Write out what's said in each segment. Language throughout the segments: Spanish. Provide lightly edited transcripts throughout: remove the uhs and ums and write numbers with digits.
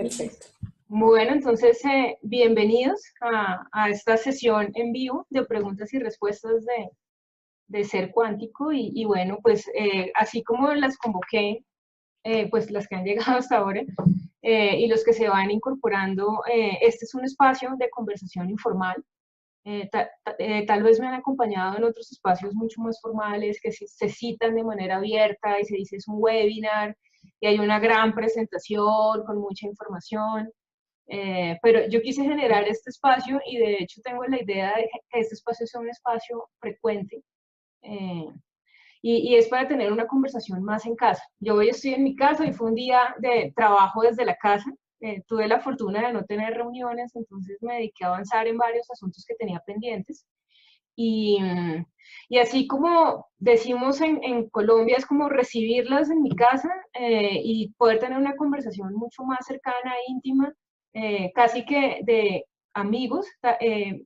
Perfecto. Bueno, entonces, bienvenidos a esta sesión en vivo de preguntas y respuestas de Ser Cuántico. Y bueno, pues así como las convoqué, pues las que han llegado hasta ahora y los que se van incorporando, este es un espacio de conversación informal. Tal vez me han acompañado en otros espacios mucho más formales que se citan de manera abierta y se dice es un webinar y hay una gran presentación con mucha información. Pero yo quise generar este espacio y de hecho tengo la idea de que este espacio sea un espacio frecuente eh, y es para tener una conversación más en casa. Yo hoy estoy en mi casa y fue un día de trabajo desde la casa. Tuve la fortuna de no tener reuniones, entonces me dediqué a avanzar en varios asuntos que tenía pendientes. Y, y así como decimos en Colombia, es como recibirlas en mi casa y poder tener una conversación mucho más cercana e íntima, casi que de amigos.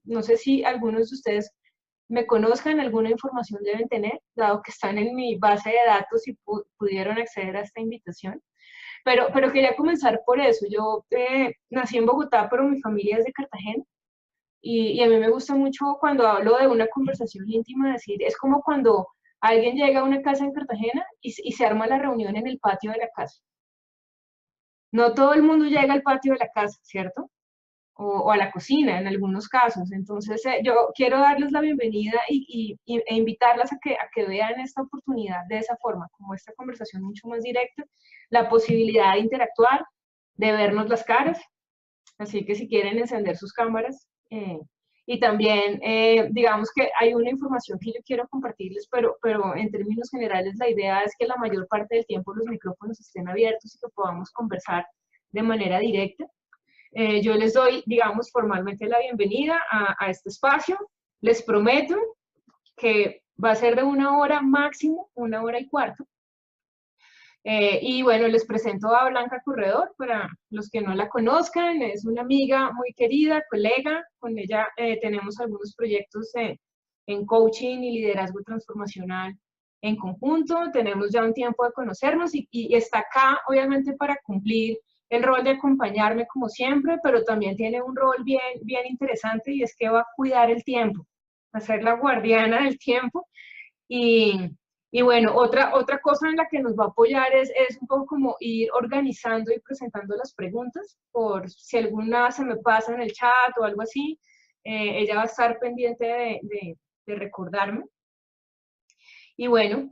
No sé si algunos de ustedes me conozcan, alguna información deben tener, dado que están en mi base de datos y pudieron acceder a esta invitación. Pero quería comenzar por eso. Yo nací en Bogotá, pero mi familia es de Cartagena. Y a mí me gusta mucho cuando hablo de una conversación íntima, decir, es como cuando alguien llega a una casa en Cartagena y se arma la reunión en el patio de la casa. No todo el mundo llega al patio de la casa, ¿cierto? O a la cocina en algunos casos. Entonces, yo quiero darles la bienvenida e invitarlas a que vean esta oportunidad de esa forma, como esta conversación mucho más directa, la posibilidad de interactuar, de vernos las caras. Así que si quieren encender sus cámaras. Y también, digamos que hay una información que yo quiero compartirles, pero en términos generales la idea es que la mayor parte del tiempo los micrófonos estén abiertos y que podamos conversar de manera directa. Yo les doy, digamos, formalmente la bienvenida a este espacio. Les prometo que va a ser de 1 hora máximo, 1 hora y cuarto. Y bueno, les presento a Blanca Corredor, para los que no la conozcan, es una amiga muy querida, colega, con ella tenemos algunos proyectos en coaching y liderazgo transformacional en conjunto, tenemos ya un tiempo de conocernos y está acá obviamente para cumplir el rol de acompañarme como siempre, pero también tiene un rol bien interesante y es que va a cuidar el tiempo, va a ser la guardiana del tiempo. Y bueno, otra cosa en la que nos va a apoyar es un poco como ir organizando y presentando las preguntas, por si alguna se me pasa en el chat o algo así, ella va a estar pendiente de recordarme. Y bueno,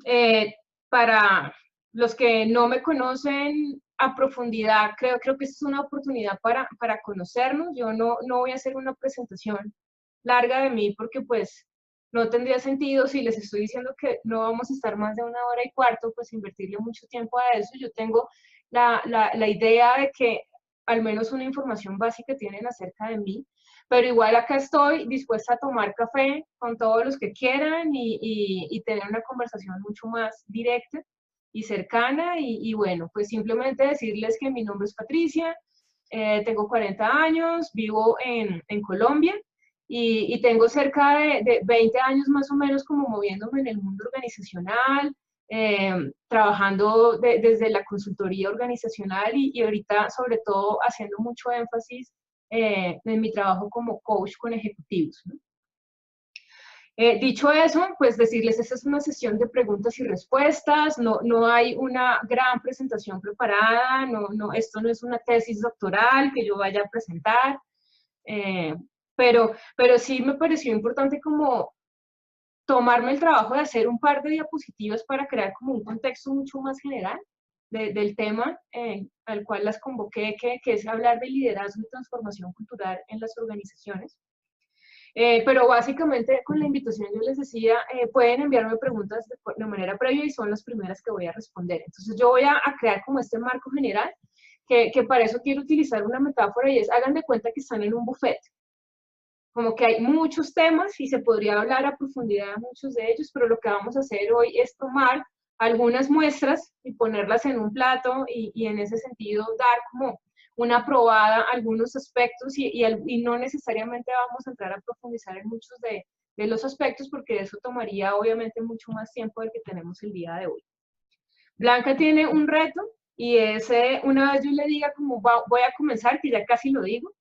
para los que no me conocen a profundidad, creo que es una oportunidad para conocernos. Yo no voy a hacer una presentación larga de mí porque pues no tendría sentido si les estoy diciendo que no vamos a estar más de 1 hora y cuarto, pues invertirle mucho tiempo a eso. Yo tengo la idea de que al menos una información básica tienen acerca de mí, pero igual acá estoy dispuesta a tomar café con todos los que quieran y tener una conversación mucho más directa y cercana. Y bueno, pues simplemente decirles que mi nombre es Patricia, tengo 40 años, vivo en Colombia y tengo cerca de 20 años más o menos como moviéndome en el mundo organizacional, trabajando desde la consultoría organizacional y ahorita sobre todo haciendo mucho énfasis en mi trabajo como coach con ejecutivos, ¿no? Dicho eso, pues decirles, esta es una sesión de preguntas y respuestas, no hay una gran presentación preparada, esto no es una tesis doctoral que yo vaya a presentar, pero sí me pareció importante como tomarme el trabajo de hacer un par de diapositivas para crear como un contexto mucho más general del tema al cual las convoqué, que es hablar de liderazgo y transformación cultural en las organizaciones. Pero básicamente con la invitación yo les decía, pueden enviarme preguntas de manera previa y son las primeras que voy a responder. Entonces yo voy a crear como este marco general, que para eso quiero utilizar una metáfora y es, hagan de cuenta que están en un buffet. Como que hay muchos temas y se podría hablar a profundidad de muchos de ellos, pero lo que vamos a hacer hoy es tomar algunas muestras y ponerlas en un plato y en ese sentido dar como una probada a algunos aspectos y no necesariamente vamos a entrar a profundizar en muchos de los aspectos porque eso tomaría obviamente mucho más tiempo del que tenemos el día de hoy. Blanca tiene un reto y ese, una vez yo le diga como voy a comenzar, que ya casi lo digo,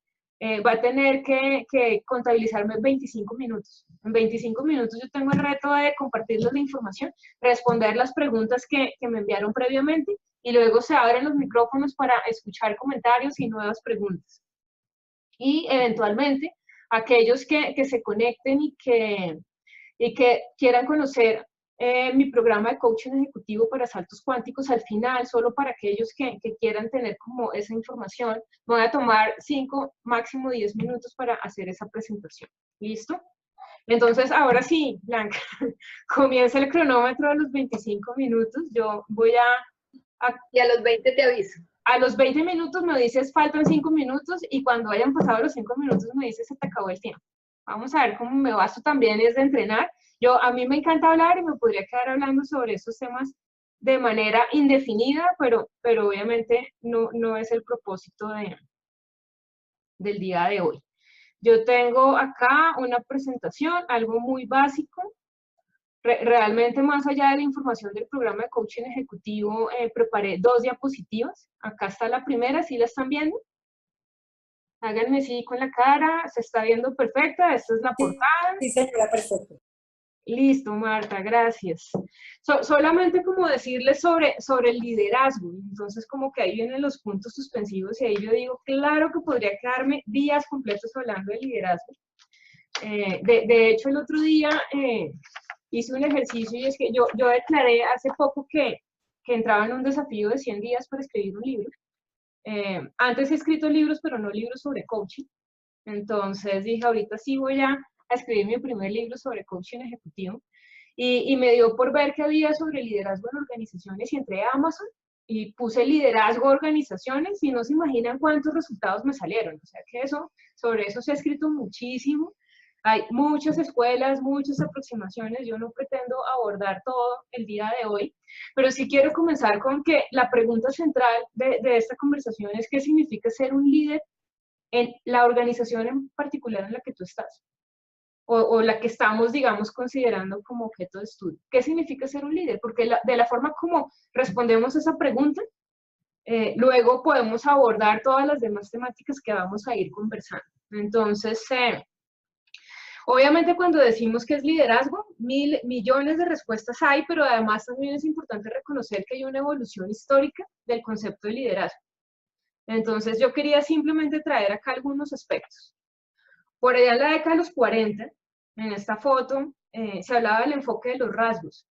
va a tener que contabilizarme 25 minutos. En 25 minutos yo tengo el reto de compartirles la información, responder las preguntas que me enviaron previamente y luego se abren los micrófonos para escuchar comentarios y nuevas preguntas. Y eventualmente aquellos que se conecten y que quieran conocer mi programa de coaching ejecutivo para saltos cuánticos, al final, solo para aquellos que quieran tener como esa información, me voy a tomar 5, máximo 10 minutos para hacer esa presentación. ¿Listo? Entonces, ahora sí, Blanca, comienza el cronómetro de los 25 minutos. Yo voy Y a los 20 te aviso. A los 20 minutos me dices, faltan 5 minutos, y cuando hayan pasado los 5 minutos me dices, se te acabó el tiempo. Vamos a ver cómo me va. Esto también es de entrenar. A mí me encanta hablar y me podría quedar hablando sobre estos temas de manera indefinida, pero obviamente no es el propósito del día de hoy. Yo tengo acá una presentación, algo muy básico. Realmente, más allá de la información del programa de coaching ejecutivo, preparé 2 diapositivas. Acá está la primera, ¿sí la están viendo? Háganme sí con la cara, se está viendo perfecta, esta es la portada. Sí, señora, perfecto. Listo, Marta, gracias. Solamente como decirles sobre el liderazgo, entonces como que ahí vienen los puntos suspensivos y ahí yo digo, claro que podría quedarme días completos hablando de liderazgo. De hecho, el otro día hice un ejercicio y es que yo declaré hace poco que entraba en un desafío de 100 días para escribir un libro. Antes he escrito libros, pero no libros sobre coaching. Entonces dije, ahorita sí voy a escribir mi primer libro sobre coaching ejecutivo. Y me dio por ver que había sobre liderazgo en organizaciones y entré a Amazon y puse liderazgo organizaciones y no se imaginan cuántos resultados me salieron. O sea que sobre eso se ha escrito muchísimo. Hay muchas escuelas, muchas aproximaciones. Yo no pretendo abordar todo el día de hoy, pero sí quiero comenzar con que la pregunta central de esta conversación es ¿qué significa ser un líder en la organización en particular en la que tú estás? O la que estamos, digamos, considerando como objeto de estudio. ¿Qué significa ser un líder? Porque de la forma como respondemos esa pregunta, luego podemos abordar todas las demás temáticas que vamos a ir conversando. Entonces, obviamente cuando decimos que es liderazgo, millones de respuestas hay, pero además también es importante reconocer que hay una evolución histórica del concepto de liderazgo. Entonces yo quería simplemente traer acá algunos aspectos. Por allá en la década de los 40, en esta foto, se hablaba del enfoque de los rasgos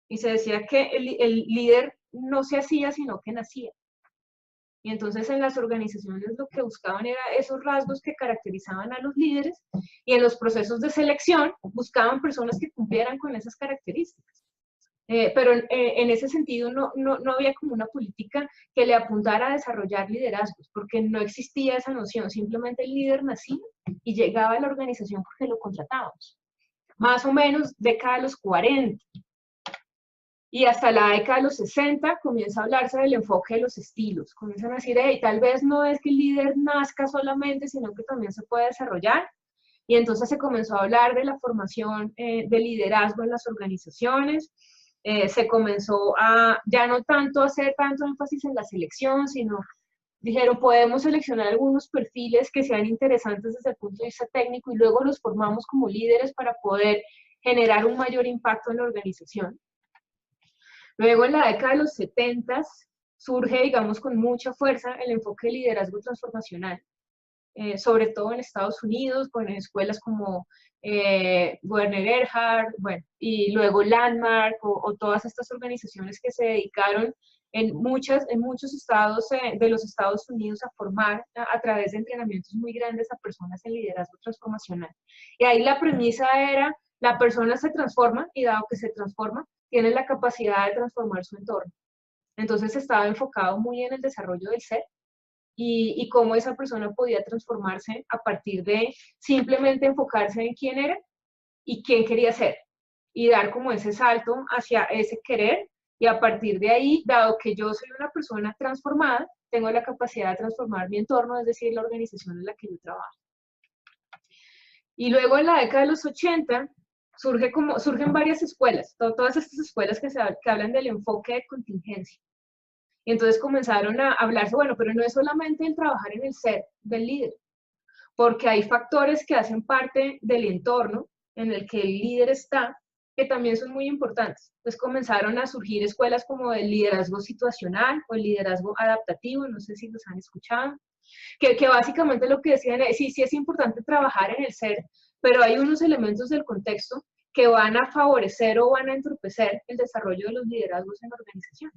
y se decía que el líder no se hacía, sino que nacía. Y entonces en las organizaciones lo que buscaban era esos rasgos que caracterizaban a los líderes y en los procesos de selección buscaban personas que cumplieran con esas características. Pero en ese sentido no había como una política que le apuntara a desarrollar liderazgos, porque no existía esa noción, simplemente el líder nacía y llegaba a la organización porque lo contratábamos. Más o menos década de los 40. Y hasta la década de los 60 comienza a hablarse del enfoque de los estilos. Comienzan a decir, hey, tal vez no es que el líder nazca solamente, sino que también se puede desarrollar. Y entonces se comenzó a hablar de la formación de liderazgo en las organizaciones. Se comenzó a ya no tanto hacer tanto énfasis en la selección, sino dijeron, podemos seleccionar algunos perfiles que sean interesantes desde el punto de vista técnico y luego los formamos como líderes para poder generar un mayor impacto en la organización. Luego, en la década de los 70 surge, digamos, con mucha fuerza el enfoque de liderazgo transformacional, sobre todo en Estados Unidos, con escuelas como Werner Erhard, bueno, y luego Landmark, o todas estas organizaciones que se dedicaron en muchos estados de los Estados Unidos a formar a través de entrenamientos muy grandes a personas en liderazgo transformacional. Y ahí la premisa era, la persona se transforma y dado que se transforma, tiene la capacidad de transformar su entorno. Entonces estaba enfocado muy en el desarrollo del ser y cómo esa persona podía transformarse a partir de simplemente enfocarse en quién era y quién quería ser y dar como ese salto hacia ese querer y a partir de ahí, dado que yo soy una persona transformada, tengo la capacidad de transformar mi entorno, es decir, la organización en la que yo trabajo. Y luego en la década de los 80 surgen varias escuelas, todas estas escuelas que hablan del enfoque de contingencia. Y entonces comenzaron a hablarse, bueno, pero no es solamente el trabajar en el ser del líder, porque hay factores que hacen parte del entorno en el que el líder está, que también son muy importantes. Entonces comenzaron a surgir escuelas como el liderazgo situacional o el liderazgo adaptativo, no sé si los han escuchado, que básicamente lo que decían es, sí, sí es importante trabajar en el ser, pero hay unos elementos del contexto que van a favorecer o van a entorpecer el desarrollo de los liderazgos en la organización.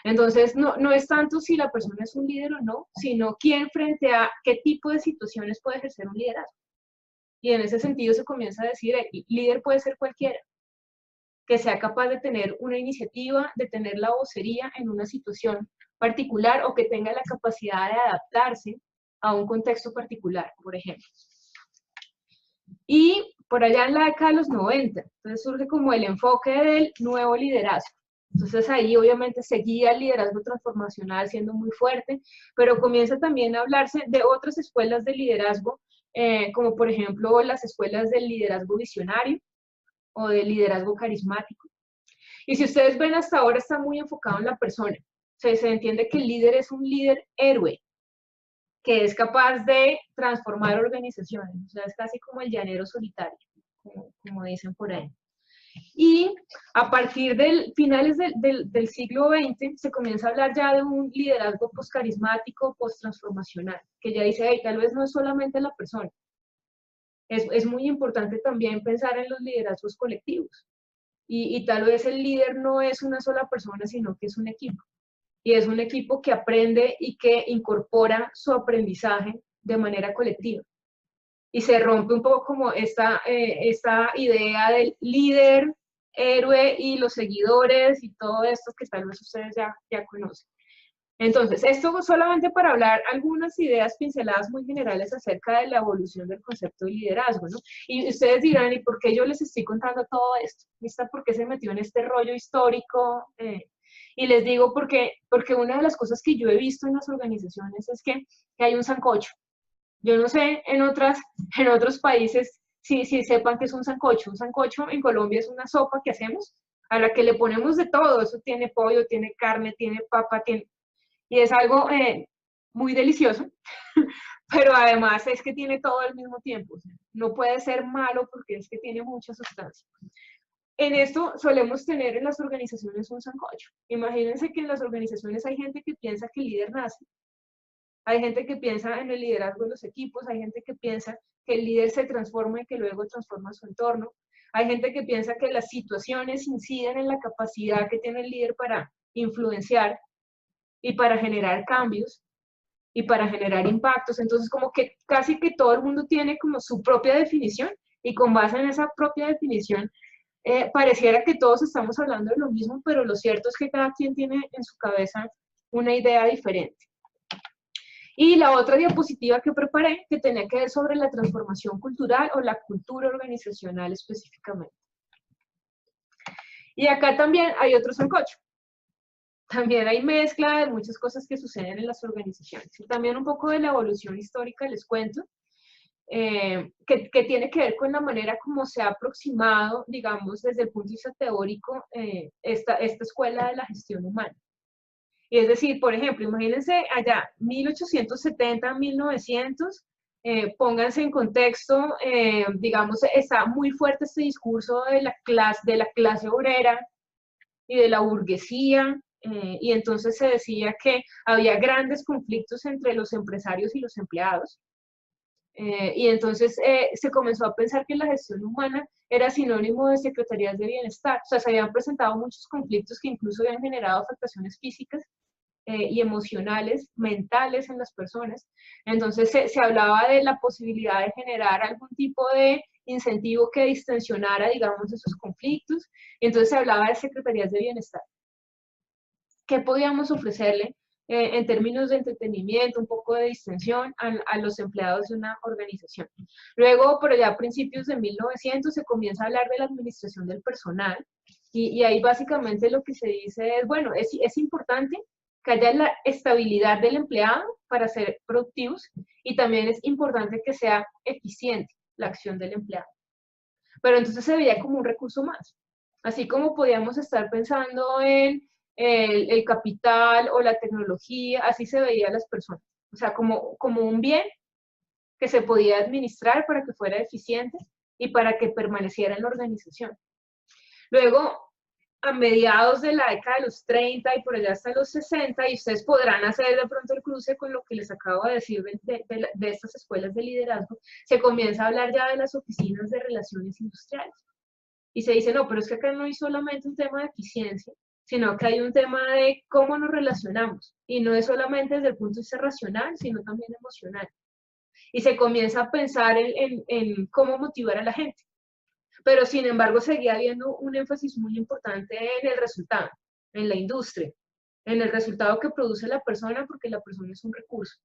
Entonces, no es tanto si la persona es un líder o no, sino quién frente a qué tipo de situaciones puede ejercer un liderazgo. Y en ese sentido se comienza a decir, el líder puede ser cualquiera, que sea capaz de tener una iniciativa, de tener la vocería en una situación particular o que tenga la capacidad de adaptarse a un contexto particular, por ejemplo. Y por allá en la década de los 90, entonces surge como el enfoque del nuevo liderazgo. Entonces ahí obviamente seguía el liderazgo transformacional siendo muy fuerte, pero comienza también a hablarse de otras escuelas de liderazgo, como por ejemplo las escuelas del liderazgo visionario o del liderazgo carismático. Y si ustedes ven hasta ahora está muy enfocado en la persona. Se entiende que el líder es un líder héroe, que es capaz de transformar organizaciones, o sea, es casi como el llanero solitario, como dicen por ahí. Y a partir del finales del siglo XX se comienza a hablar ya de un liderazgo postcarismático, posttransformacional, que ya dice, hey, tal vez no es solamente la persona, es muy importante también pensar en los liderazgos colectivos. Y tal vez el líder no es una sola persona, sino que es un equipo. Y es un equipo que aprende y que incorpora su aprendizaje de manera colectiva. Y se rompe un poco como esta idea del líder, héroe y los seguidores y todo esto que tal vez ustedes ya conocen. Entonces, esto solamente para hablar algunas ideas pinceladas muy generales acerca de la evolución del concepto de liderazgo, ¿no? Y ustedes dirán, ¿y por qué yo les estoy contando todo esto? ¿Viste? ¿Por qué se metió en este rollo histórico? Y les digo porque una de las cosas que yo he visto en las organizaciones es que hay un sancocho. Yo no sé en otros países si sepan que es un sancocho. Un sancocho en Colombia es una sopa que hacemos a la que le ponemos de todo. Eso tiene pollo, tiene carne, tiene papa, y es algo muy delicioso, pero además es que tiene todo al mismo tiempo. O sea, no puede ser malo porque es que tiene mucha sustancia. En esto solemos tener en las organizaciones un sancocho. Imagínense que en las organizaciones hay gente que piensa que el líder nace, hay gente que piensa en el liderazgo de los equipos, hay gente que piensa que el líder se transforma y que luego transforma su entorno, hay gente que piensa que las situaciones inciden en la capacidad que tiene el líder para influenciar y para generar cambios y para generar impactos. Entonces, como que casi que todo el mundo tiene como su propia definición y con base en esa propia definición, pareciera que todos estamos hablando de lo mismo, pero lo cierto es que cada quien tiene en su cabeza una idea diferente. Y la otra diapositiva que preparé, que tenía que ver sobre la transformación cultural o la cultura organizacional específicamente. Y acá también hay otro sancocho. También hay mezcla de muchas cosas que suceden en las organizaciones. Y también un poco de la evolución histórica les cuento, que tiene que ver con la manera como se ha aproximado, digamos, desde el punto de vista teórico, esta escuela de la gestión humana. Y es decir, por ejemplo, imagínense allá, 1870, 1900, pónganse en contexto, digamos, está muy fuerte este discurso de la clase obrera y de la burguesía, y entonces se decía que había grandes conflictos entre los empresarios y los empleados. Y entonces se comenzó a pensar que la gestión humana era sinónimo de secretarías de bienestar. O sea, se habían presentado muchos conflictos que incluso habían generado afectaciones físicas y emocionales, mentales en las personas. Entonces se hablaba de la posibilidad de generar algún tipo de incentivo que distensionara, digamos, esos conflictos. Y entonces se hablaba de secretarías de bienestar. ¿Qué podíamos ofrecerle en términos de entretenimiento, un poco de distensión a los empleados de una organización? Luego, por allá a principios de 1900, se comienza a hablar de la administración del personal, y ahí básicamente lo que se dice es, bueno, es importante que haya la estabilidad del empleado para ser productivos, y también es importante que sea eficiente la acción del empleado. Pero entonces se veía como un recurso más. Así como podíamos estar pensando en el capital o la tecnología, así se veía a las personas. O sea, como un bien que se podía administrar para que fuera eficiente y para que permaneciera en la organización. Luego, a mediados de la década de los 30 y por allá hasta los 60, y ustedes podrán hacer de pronto el cruce con lo que les acabo de decir de estas escuelas de liderazgo, se comienza a hablar ya de las oficinas de relaciones industriales. Y se dice, no, pero es que acá no hay solamente un tema de eficiencia, sino que hay un tema de cómo nos relacionamos. Y no es solamente desde el punto de vista racional, sino también emocional. Y se comienza a pensar en cómo motivar a la gente. Pero sin embargo seguía habiendo un énfasis muy importante en el resultado, en la industria, en el resultado que produce la persona, porque la persona es un recurso.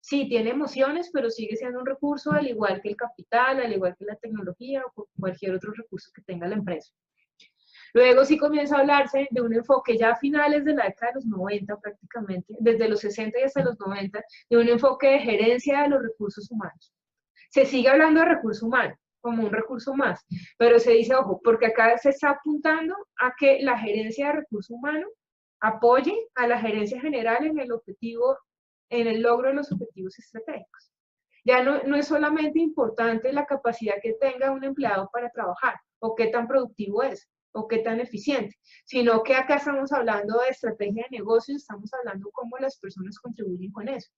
Sí, tiene emociones, pero sigue siendo un recurso, al igual que el capital, al igual que la tecnología o cualquier otro recurso que tenga la empresa. Luego sí comienza a hablarse de un enfoque ya a finales de la década de los 90 prácticamente, desde los 60 y hasta los 90, de un enfoque de gerencia de los recursos humanos. Se sigue hablando de recurso humano como un recurso más, pero se dice, ojo, porque acá se está apuntando a que la gerencia de recurso humano apoye a la gerencia general en el objetivo, en el logro de los objetivos estratégicos. Ya no es solamente importante la capacidad que tenga un empleado para trabajar, o qué tan productivo es, o qué tan eficiente, sino que acá estamos hablando de estrategia de negocios, estamos hablando cómo las personas contribuyen con eso.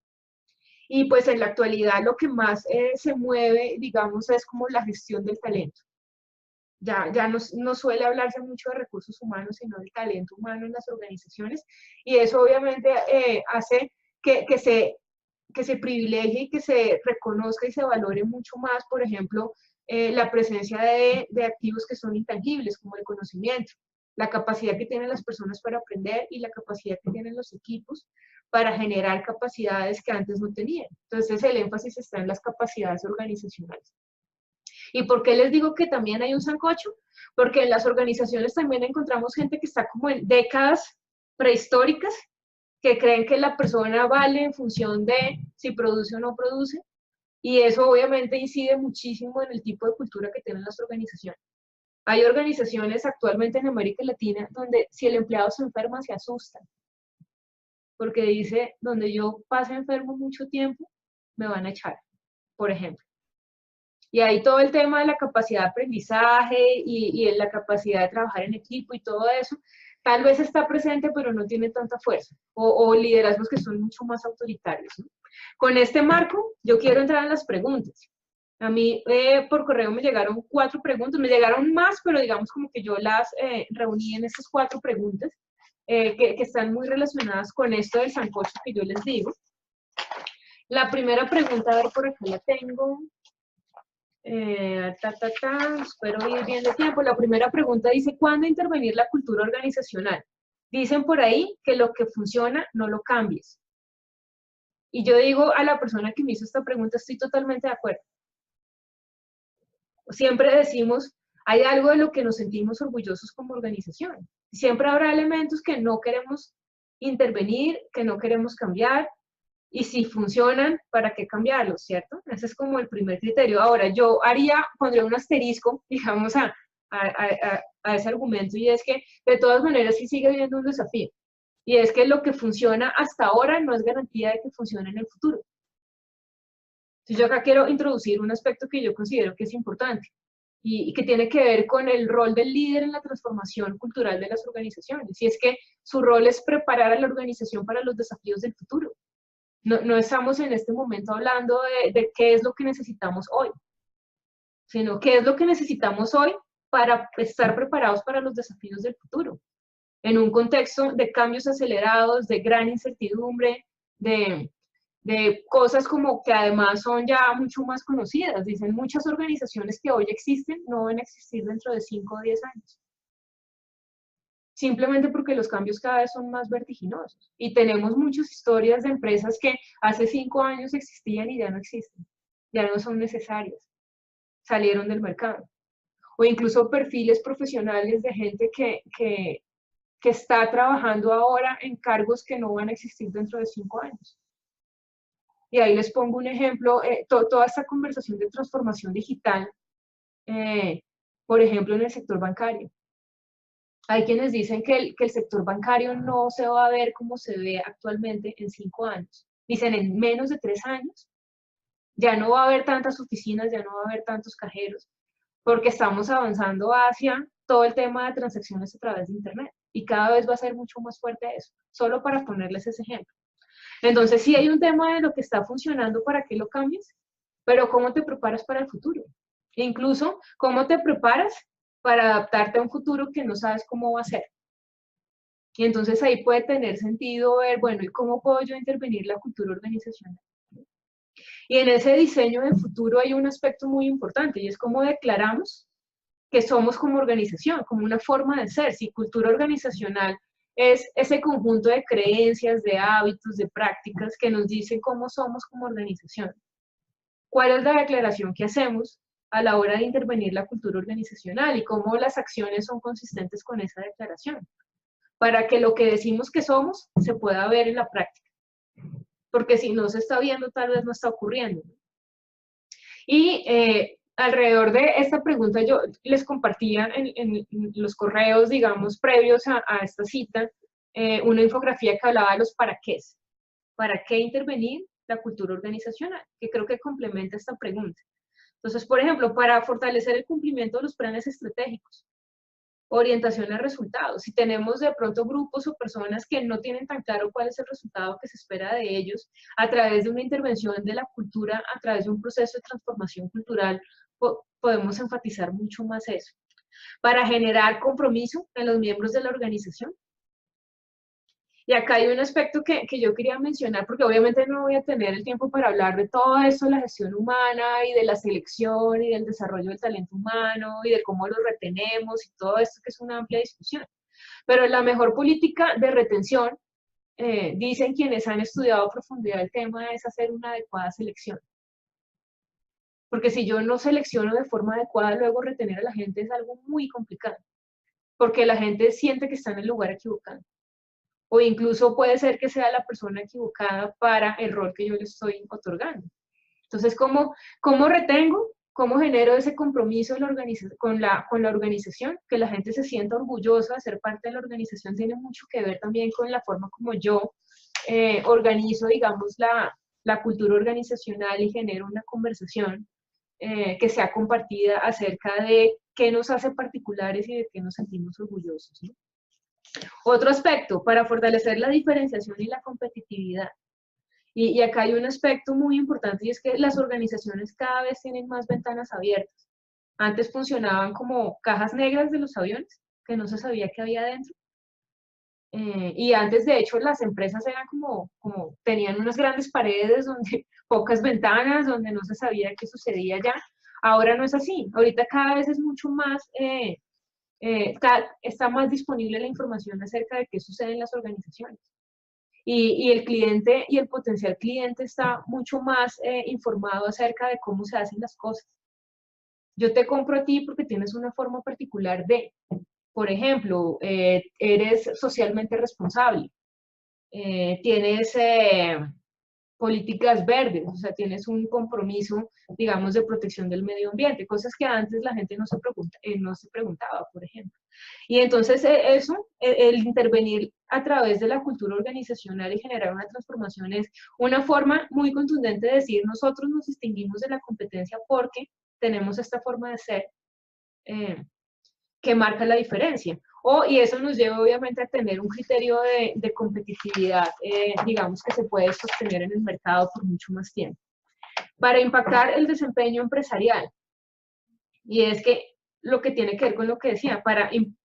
Y pues en la actualidad lo que más se mueve, digamos, es como la gestión del talento. Ya no suele hablarse mucho de recursos humanos, sino del talento humano en las organizaciones, y eso obviamente hace que se privilegie y que se reconozca y se valore mucho más, por ejemplo, la presencia de activos que son intangibles, como el conocimiento, la capacidad que tienen las personas para aprender y la capacidad que tienen los equipos para generar capacidades que antes no tenían. Entonces el énfasis está en las capacidades organizacionales. ¿Y por qué les digo que también hay un sancocho? Porque en las organizaciones también encontramos gente que está como en décadas prehistóricas, que creen que la persona vale en función de si produce o no produce, y eso obviamente incide muchísimo en el tipo de cultura que tienen las organizaciones. Hay organizaciones actualmente en América Latina donde si el empleado se enferma se asustan, porque dice, donde yo pase enfermo mucho tiempo, me van a echar, por ejemplo. Y ahí todo el tema de la capacidad de aprendizaje y la capacidad de trabajar en equipo y todo eso, tal vez está presente, pero no tiene tanta fuerza, o liderazgos que son mucho más autoritarios, ¿no? Con este marco, yo quiero entrar en las preguntas. A mí por correo me llegaron 4 preguntas, me llegaron más, pero digamos como que yo las reuní en estas 4 preguntas, que están muy relacionadas con esto del sancocho que yo les digo. La primera pregunta, a ver, por acá la tengo. Espero ir bien de tiempo. La primera pregunta dice, ¿cuándo intervenir la cultura organizacional? Dicen por ahí que lo que funciona no lo cambies. Y yo digo a la persona que me hizo esta pregunta, estoy totalmente de acuerdo. Siempre decimos, hay algo de lo que nos sentimos orgullosos como organización. Siempre habrá elementos que no queremos intervenir, que no queremos cambiar, y si funcionan, ¿para qué cambiarlos, cierto? Ese es como el primer criterio. Ahora, yo pondría un asterisco, digamos, a ese argumento, y es que de todas maneras sí sigue habiendo un desafío. Y es que lo que funciona hasta ahora no es garantía de que funcione en el futuro. Entonces yo acá quiero introducir un aspecto que yo considero que es importante y que tiene que ver con el rol del líder en la transformación cultural de las organizaciones. Y es que su rol es preparar a la organización para los desafíos del futuro. No estamos en este momento hablando de qué es lo que necesitamos hoy, sino qué es lo que necesitamos hoy para estar preparados para los desafíos del futuro. En un contexto de cambios acelerados, de gran incertidumbre, de cosas como que además son ya mucho más conocidas. Dicen muchas organizaciones que hoy existen no van a existir dentro de 5 o 10 años. Simplemente porque los cambios cada vez son más vertiginosos. Y tenemos muchas historias de empresas que hace 5 años existían y ya no existen, ya no son necesarias, salieron del mercado. O incluso perfiles profesionales de gente que está trabajando ahora en cargos que no van a existir dentro de 5 años. Y ahí les pongo un ejemplo, toda esta conversación de transformación digital, por ejemplo, en el sector bancario. Hay quienes dicen que el sector bancario no se va a ver como se ve actualmente en 5 años. Dicen en menos de 3 años ya no va a haber tantas oficinas, ya no va a haber tantos cajeros, porque estamos avanzando hacia todo el tema de transacciones a través de Internet y cada vez va a ser mucho más fuerte eso, solo para ponerles ese ejemplo. Entonces sí hay un tema de lo que está funcionando para que lo cambies, pero ¿cómo te preparas para el futuro? E incluso, ¿cómo te preparas para adaptarte a un futuro que no sabes cómo va a ser? Y entonces ahí puede tener sentido ver, bueno, ¿y cómo puedo yo intervenir la cultura organizacional? Y en ese diseño del futuro hay un aspecto muy importante y es cómo declaramos que somos como organización, como una forma de ser. Si cultura organizacional es ese conjunto de creencias, de hábitos, de prácticas que nos dicen cómo somos como organización. ¿Cuál es la declaración que hacemos a la hora de intervenir la cultura organizacional y cómo las acciones son consistentes con esa declaración? Para que lo que decimos que somos se pueda ver en la práctica. Porque si no se está viendo, tal vez no está ocurriendo. Y alrededor de esta pregunta yo les compartía en los correos, digamos, previos a esta cita, una infografía que hablaba de los para qué. ¿Para qué intervenir la cultura organizacional? Que creo que complementa esta pregunta. Entonces, por ejemplo, para fortalecer el cumplimiento de los planes estratégicos, orientación a resultados. Si tenemos de pronto grupos o personas que no tienen tan claro cuál es el resultado que se espera de ellos, a través de una intervención de la cultura, a través de un proceso de transformación cultural, podemos enfatizar mucho más eso. Para generar compromiso en los miembros de la organización. Y acá hay un aspecto que yo quería mencionar, porque obviamente no voy a tener el tiempo para hablar de todo esto, la gestión humana y de la selección y del desarrollo del talento humano y de cómo lo retenemos y todo esto que es una amplia discusión. Pero la mejor política de retención, dicen quienes han estudiado a profundidad el tema, es hacer una adecuada selección. Porque si yo no selecciono de forma adecuada, luego retener a la gente es algo muy complicado, porque la gente siente que está en el lugar equivocado. O incluso puede ser que sea la persona equivocada para el rol que yo le estoy otorgando. Entonces, ¿cómo retengo? ¿Cómo genero ese compromiso con la organización? Que la gente se sienta orgullosa de ser parte de la organización tiene mucho que ver también con la forma como yo organizo, digamos, la cultura organizacional y genero una conversación que sea compartida acerca de qué nos hace particulares y de qué nos sentimos orgullosos, ¿no? Otro aspecto, para fortalecer la diferenciación y la competitividad. Y acá hay un aspecto muy importante y es que las organizaciones cada vez tienen más ventanas abiertas. Antes funcionaban como cajas negras de los aviones, que no se sabía qué había dentro. Y antes, de hecho, las empresas eran tenían unas grandes paredes donde pocas ventanas, donde no se sabía qué sucedía ya. Ahora no es así. Ahorita cada vez es mucho más está más disponible la información acerca de qué sucede en las organizaciones. Y el cliente y el potencial cliente está mucho más informado acerca de cómo se hacen las cosas. Yo te compro a ti porque tienes una forma particular de, por ejemplo, eres socialmente responsable, tienes políticas verdes, o sea, tienes un compromiso, digamos, de protección del medio ambiente, cosas que antes la gente no se preguntaba, por ejemplo. Y entonces el intervenir a través de la cultura organizacional y generar una transformación es una forma muy contundente de decir, nosotros nos distinguimos de la competencia porque tenemos esta forma de ser que marca la diferencia. Y eso nos lleva obviamente a tener un criterio de competitividad, digamos, que se puede sostener en el mercado por mucho más tiempo. Para impactar el desempeño empresarial, y es que lo que tiene que ver con lo que decía,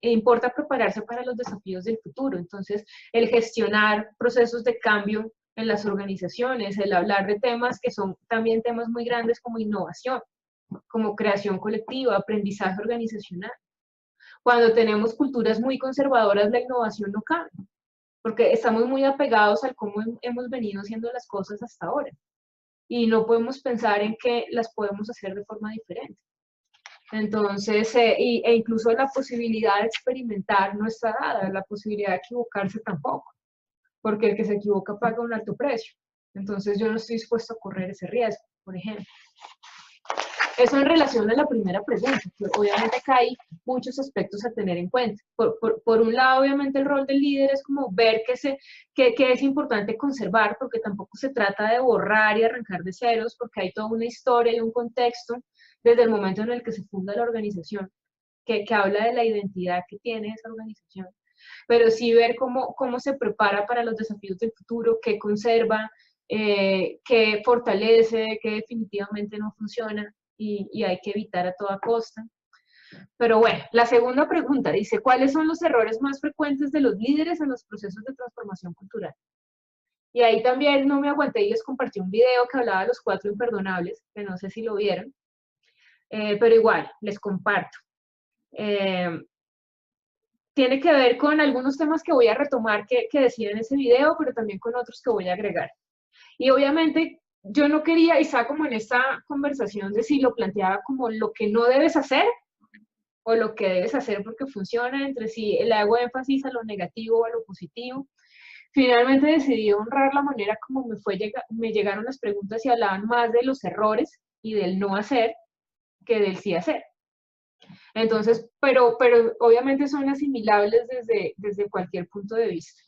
importa prepararse para los desafíos del futuro. Entonces, el gestionar procesos de cambio en las organizaciones, el hablar de temas que son también temas muy grandes como innovación, como creación colectiva, aprendizaje organizacional. Cuando tenemos culturas muy conservadoras, la innovación no cabe, porque estamos muy apegados al cómo hemos venido haciendo las cosas hasta ahora. Y no podemos pensar en que las podemos hacer de forma diferente. Entonces, e incluso la posibilidad de experimentar no está dada, la posibilidad de equivocarse tampoco, porque el que se equivoca paga un alto precio. Entonces, yo no estoy dispuesto a correr ese riesgo, por ejemplo. Eso en relación a la primera pregunta, que obviamente acá hay muchos aspectos a tener en cuenta. Por un lado, obviamente, el rol del líder es como ver qué es importante conservar, porque tampoco se trata de borrar y arrancar de ceros, porque hay toda una historia y un contexto desde el momento en el que se funda la organización, que habla de la identidad que tiene esa organización. Pero sí ver cómo se prepara para los desafíos del futuro, qué conserva, qué fortalece, qué definitivamente no funciona y hay que evitar a toda costa. Pero bueno, la segunda pregunta dice, ¿cuáles son los errores más frecuentes de los líderes en los procesos de transformación cultural? Y ahí también no me aguanté y les compartí un video que hablaba de los 4 imperdonables, que no sé si lo vieron, pero igual, les comparto. Tiene que ver con algunos temas que voy a retomar que decía en ese video, pero también con otros que voy a agregar. Y obviamente yo no quería, y estaba como en esta conversación de si lo planteaba como lo que no debes hacer o lo que debes hacer porque funciona, entre si le hago énfasis a lo negativo o a lo positivo. Finalmente decidí honrar la manera como me llegaron las preguntas y hablaban más de los errores y del no hacer que del sí hacer. Entonces, pero obviamente son asimilables desde cualquier punto de vista.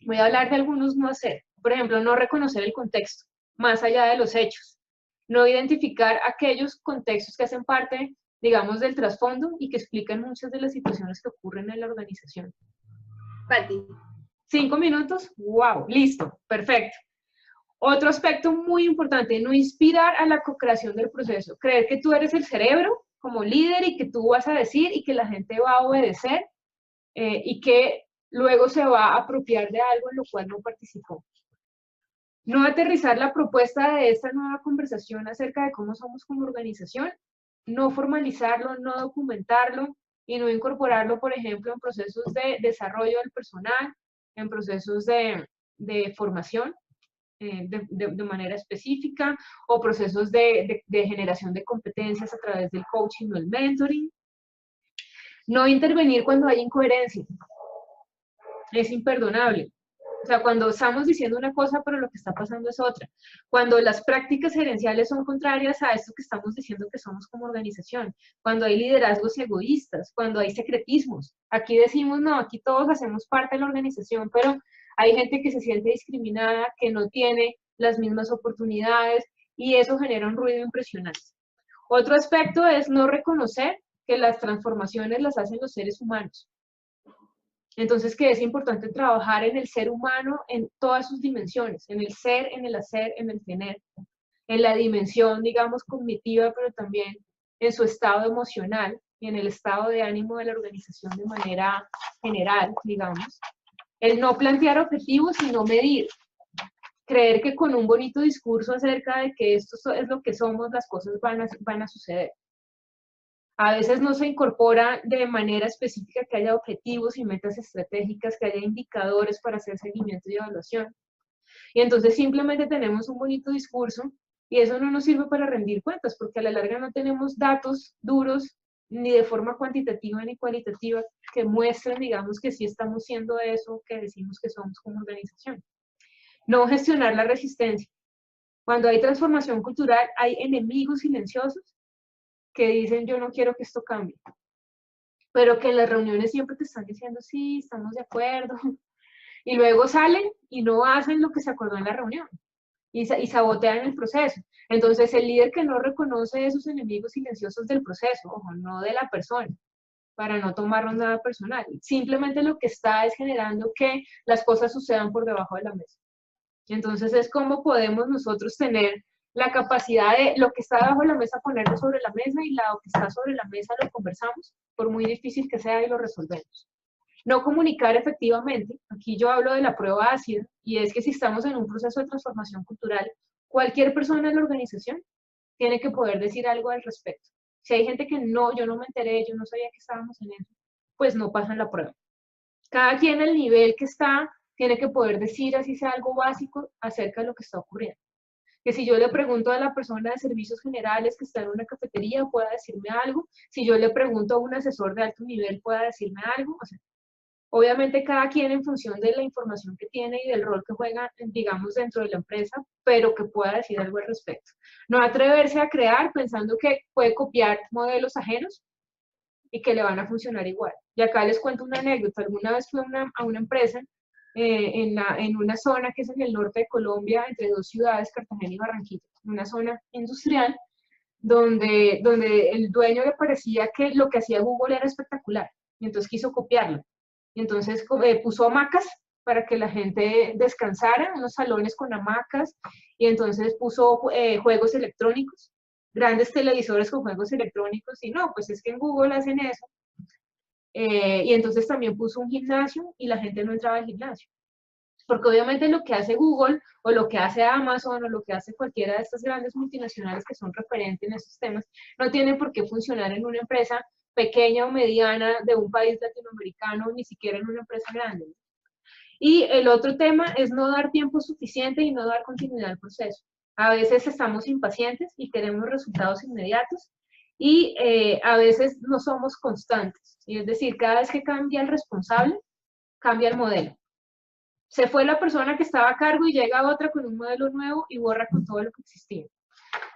Voy a hablar de algunos no hacer. Por ejemplo, no reconocer el contexto, más allá de los hechos. No identificar aquellos contextos que hacen parte, digamos, del trasfondo y que explican muchas de las situaciones que ocurren en la organización. Pati. 5 minutos, wow, listo, perfecto. Otro aspecto muy importante, no inspirar a la co-creación del proceso. Creer que tú eres el cerebro como líder y que tú vas a decir y que la gente va a obedecer y que luego se va a apropiar de algo en lo cual no participó. No aterrizar la propuesta de esta nueva conversación acerca de cómo somos como organización, no formalizarlo, no documentarlo y no incorporarlo, por ejemplo, en procesos de desarrollo del personal, en procesos de formación de manera específica o procesos de generación de competencias a través del coaching o el mentoring. No intervenir cuando hay incoherencia. Es imperdonable. O sea, cuando estamos diciendo una cosa, pero lo que está pasando es otra. Cuando las prácticas gerenciales son contrarias a esto que estamos diciendo que somos como organización. Cuando hay liderazgos egoístas, cuando hay secretismos. Aquí decimos, no, aquí todos hacemos parte de la organización, pero hay gente que se siente discriminada, que no tiene las mismas oportunidades y eso genera un ruido impresionante. Otro aspecto es no reconocer que las transformaciones las hacen los seres humanos. Entonces, que es importante trabajar en el ser humano en todas sus dimensiones, en el ser, en el hacer, en el tener, en la dimensión, digamos, cognitiva, pero también en su estado emocional y en el estado de ánimo de la organización de manera general, digamos. El no plantear objetivos, sino medir. Creer que con un bonito discurso acerca de que esto es lo que somos, las cosas van a suceder. A veces no se incorpora de manera específica que haya objetivos y metas estratégicas, que haya indicadores para hacer seguimiento y evaluación. Y entonces simplemente tenemos un bonito discurso y eso no nos sirve para rendir cuentas, porque a la larga no tenemos datos duros, ni de forma cuantitativa ni cualitativa, que muestren, digamos, que sí estamos siendo eso que decimos que somos como organización. No gestionar la resistencia. Cuando hay transformación cultural, hay enemigos silenciosos que dicen yo no quiero que esto cambie, pero que en las reuniones siempre te están diciendo sí, estamos de acuerdo, y luego salen y no hacen lo que se acordó en la reunión, y sabotean el proceso. Entonces el líder que no reconoce esos enemigos silenciosos del proceso, ojo, no de la persona, para no tomarlo nada personal, simplemente lo que está es generando que las cosas sucedan por debajo de la mesa. Entonces es cómo podemos nosotros tener la capacidad de lo que está debajo de la mesa ponerlo sobre la mesa y lo que está sobre la mesa lo conversamos, por muy difícil que sea y lo resolvemos. No comunicar efectivamente, aquí yo hablo de la prueba ácida, y es que si estamos en un proceso de transformación cultural, cualquier persona en la organización tiene que poder decir algo al respecto. Si hay gente que no, yo no me enteré, yo no sabía que estábamos en eso, pues no pasan la prueba. Cada quien al nivel que está tiene que poder decir, así sea algo básico, acerca de lo que está ocurriendo. Que si yo le pregunto a la persona de servicios generales que está en una cafetería, pueda decirme algo. Si yo le pregunto a un asesor de alto nivel, pueda decirme algo. O sea, Obviamente cada quien en función de la información que tiene y del rol que juega, digamos, dentro de la empresa, pero que pueda decir algo al respecto. No atreverse a crear pensando que puede copiar modelos ajenos y que le van a funcionar igual. Y acá les cuento una anécdota. Alguna vez fui a una empresa en una zona que es en el norte de Colombia, entre dos ciudades, Cartagena y Barranquilla, una zona industrial, donde el dueño le parecía que lo que hacía Google era espectacular, y entonces quiso copiarlo. Y entonces puso hamacas para que la gente descansara, unos salones con hamacas, y entonces puso juegos electrónicos, grandes televisores con juegos electrónicos, y no, pues es que en Google hacen eso. Y entonces también puso un gimnasio y la gente no entraba al gimnasio. Porque obviamente lo que hace Google o lo que hace Amazon o lo que hace cualquiera de estas grandes multinacionales que son referentes en estos temas, no tiene por qué funcionar en una empresa pequeña o mediana de un país latinoamericano, ni siquiera en una empresa grande. Y el otro tema es no dar tiempo suficiente y no dar continuidad al proceso. A veces estamos impacientes y queremos resultados inmediatos y a veces no somos constantes. Y es decir, cada vez que cambia el responsable, cambia el modelo. Se fue la persona que estaba a cargo y llega otra con un modelo nuevo y borra con todo lo que existía.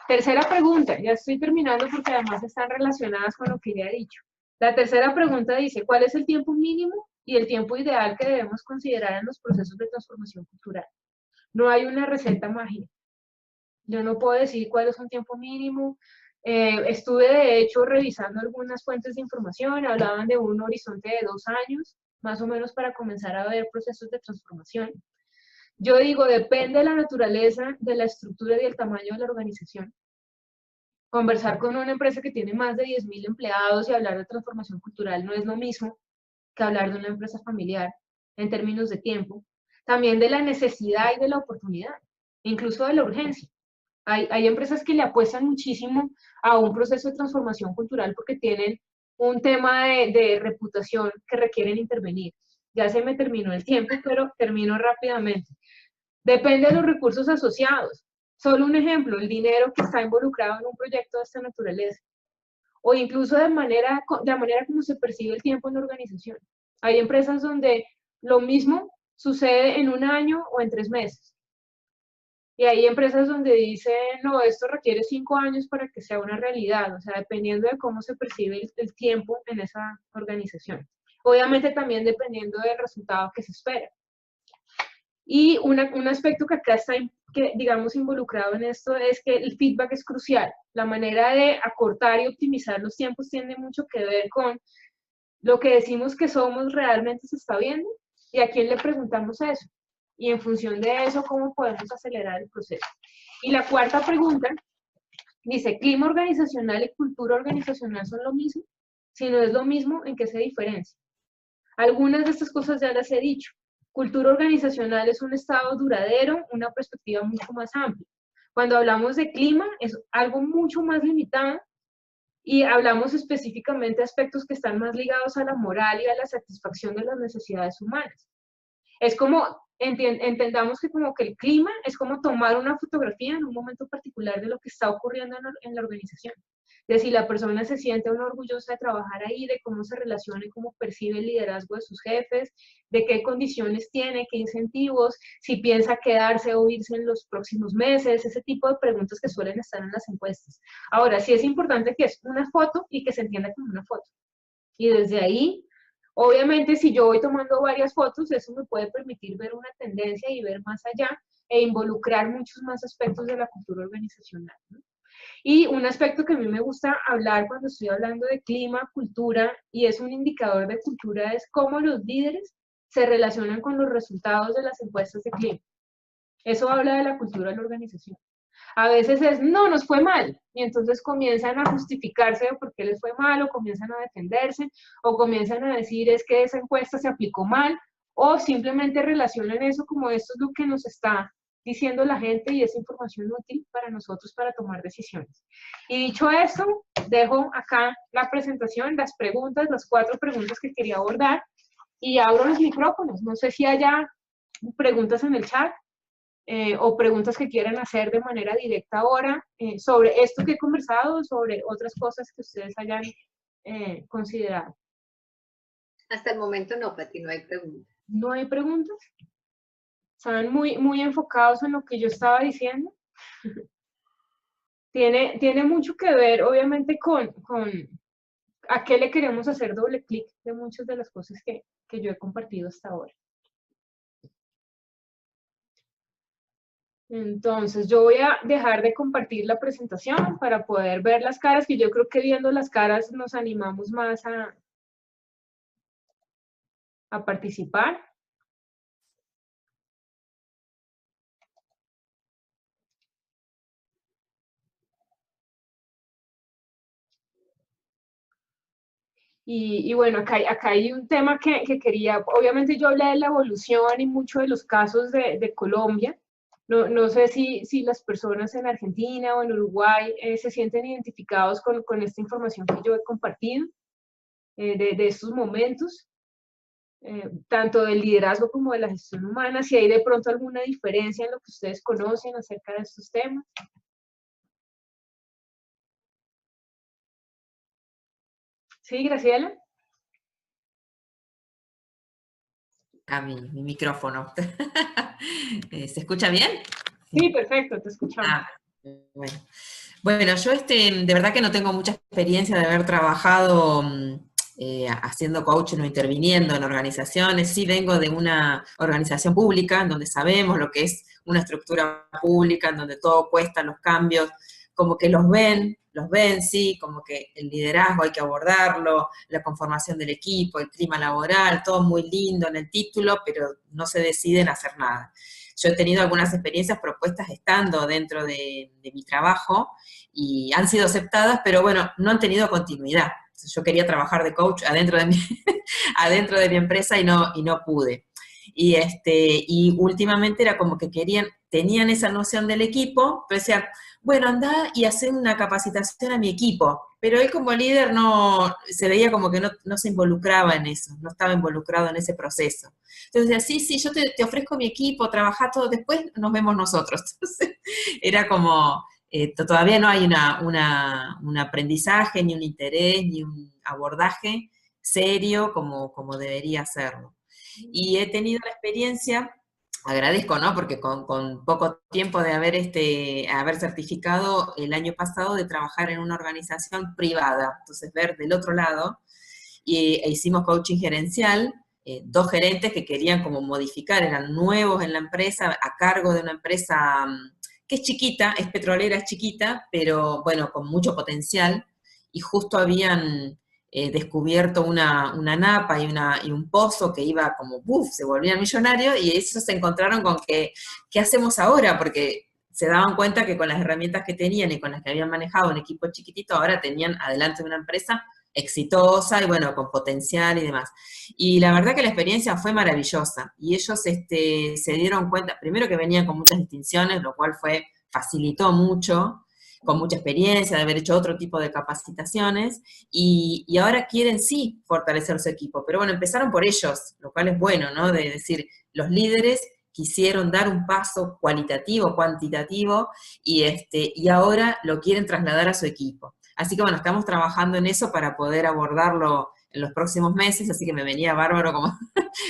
Tercera pregunta, ya estoy terminando porque además están relacionadas con lo que ya he dicho. La tercera pregunta dice, ¿cuál es el tiempo mínimo y el tiempo ideal que debemos considerar en los procesos de transformación cultural? No hay una receta mágica. Yo no puedo decir cuál es un tiempo mínimo. Estuve de hecho revisando algunas fuentes de información, hablaban de un horizonte de 2 años, más o menos para comenzar a ver procesos de transformación. Yo digo, depende de la naturaleza, de la estructura y del tamaño de la organización. Conversar con una empresa que tiene más de 10.000 empleados y hablar de transformación cultural no es lo mismo que hablar de una empresa familiar en términos de tiempo. También de la necesidad y de la oportunidad, incluso de la urgencia. Hay empresas que le apuestan muchísimo a un proceso de transformación cultural porque tienen un tema de reputación que requieren intervenir. Ya se me terminó el tiempo, pero termino rápidamente. Depende de los recursos asociados. Solo un ejemplo, el dinero que está involucrado en un proyecto de esta naturaleza. O incluso de la manera como se percibe el tiempo en la organización. Hay empresas donde lo mismo sucede en 1 año o en 3 meses. Y hay empresas donde dicen, no, esto requiere 5 años para que sea una realidad, o sea, dependiendo de cómo se percibe el tiempo en esa organización. Obviamente también dependiendo del resultado que se espera. Y un aspecto que acá está, digamos, involucrado en esto es que el feedback es crucial. La manera de acortar y optimizar los tiempos tiene mucho que ver con lo que decimos que somos realmente se está viendo y a quién le preguntamos eso. Y en función de eso, ¿cómo podemos acelerar el proceso? Y la cuarta pregunta dice, ¿clima organizacional y cultura organizacional son lo mismo? Si no es lo mismo, ¿en qué se diferencia? Algunas de estas cosas ya las he dicho. Cultura organizacional es un estado duradero, una perspectiva mucho más amplia. Cuando hablamos de clima, es algo mucho más limitado y hablamos específicamente de aspectos que están más ligados a la moral y a la satisfacción de las necesidades humanas. Es como, entendamos que como que el clima es como tomar una fotografía en un momento particular de lo que está ocurriendo en la organización. De si la persona se siente o no orgullosa de trabajar ahí, de cómo se relaciona y cómo percibe el liderazgo de sus jefes, de qué condiciones tiene, qué incentivos, si piensa quedarse o irse en los próximos meses, ese tipo de preguntas que suelen estar en las encuestas. Ahora, sí es importante que es una foto y que se entienda como una foto. Y desde ahí, obviamente, si yo voy tomando varias fotos, eso me puede permitir ver una tendencia y ver más allá e involucrar muchos más aspectos de la cultura organizacional, ¿no? Y un aspecto que a mí me gusta hablar cuando estoy hablando de clima, cultura, y es un indicador de cultura, es cómo los líderes se relacionan con los resultados de las encuestas de clima. Eso habla de la cultura de la organización. A veces es, no, nos fue mal, y entonces comienzan a justificarse de por qué les fue mal, o comienzan a defenderse, o comienzan a decir es que esa encuesta se aplicó mal, o simplemente relacionan eso como esto es lo que nos está diciendo la gente y es información útil para nosotros para tomar decisiones. Y dicho esto, dejo acá la presentación, las preguntas, las 4 preguntas que quería abordar, y abro los micrófonos. No sé si haya preguntas en el chat. O preguntas que quieran hacer de manera directa ahora sobre esto que he conversado, sobre otras cosas que ustedes hayan considerado. Hasta el momento no, Pati, no hay preguntas. ¿No hay preguntas? ¿Están muy enfocados en lo que yo estaba diciendo? Tiene mucho que ver, obviamente, con a qué le queremos hacer doble clic de muchas de las cosas que yo he compartido hasta ahora. Entonces, yo voy a dejar de compartir la presentación para poder ver las caras, que yo creo que viendo las caras nos animamos más a participar. Y bueno, acá hay un tema que quería, obviamente yo hablé de la evolución y mucho de los casos de Colombia. No sé si las personas en Argentina o en Uruguay se sienten identificados con esta información que yo he compartido, de estos momentos, tanto del liderazgo como de la gestión humana, si hay de pronto alguna diferencia en lo que ustedes conocen acerca de estos temas. Sí, Graciela. Mi micrófono. ¿Se escucha bien? Sí, perfecto, te escuchamos. Bueno. Bueno, yo de verdad que no tengo mucha experiencia de haber trabajado haciendo coaching o interviniendo en organizaciones. Sí vengo de una organización pública en donde sabemos lo que es una estructura pública, en donde todo cuesta, los cambios, como que los ven, sí, como que el liderazgo hay que abordarlo, la conformación del equipo, el clima laboral, todo muy lindo en el título, pero no se deciden hacer nada. Yo he tenido algunas experiencias propuestas estando dentro de mi trabajo y han sido aceptadas, pero bueno, no han tenido continuidad. Yo quería trabajar de coach adentro de adentro de mi empresa y no pude. Y últimamente era como que tenían esa noción del equipo, pero decían, bueno, anda y hacer una capacitación a mi equipo. Pero él como líder se veía como que no se involucraba en eso, no estaba involucrado en ese proceso. Entonces decía, sí, yo te ofrezco mi equipo, trabajá todo, después nos vemos nosotros. Entonces, era como, todavía no hay un aprendizaje, ni un interés, ni un abordaje serio como debería serlo. Y he tenido la experiencia, agradezco, ¿no? Porque con poco tiempo de haber certificado el año pasado de trabajar en una organización privada, entonces ver del otro lado, e hicimos coaching gerencial, 2 gerentes que querían como modificar, eran nuevos en la empresa, a cargo de una empresa que es chiquita, es petrolera, es chiquita, pero bueno, con mucho potencial, y justo habían descubierto una napa y un pozo que iba como, se volvían millonarios, y ellos se encontraron con que, ¿qué hacemos ahora? Porque se daban cuenta que con las herramientas que tenían y con las que habían manejado un equipo chiquitito, ahora tenían adelante una empresa exitosa y bueno, con potencial y demás. Y la verdad que la experiencia fue maravillosa, y ellos se dieron cuenta, primero que venían con muchas distinciones, lo cual facilitó mucho, con mucha experiencia, de haber hecho otro tipo de capacitaciones, y ahora quieren sí fortalecer su equipo, pero bueno, empezaron por ellos, lo cual es bueno, ¿no? De decir, los líderes quisieron dar un paso cualitativo, cuantitativo, y ahora lo quieren trasladar a su equipo. Así que bueno, estamos trabajando en eso para poder abordarlo en los próximos meses, así que me venía bárbaro como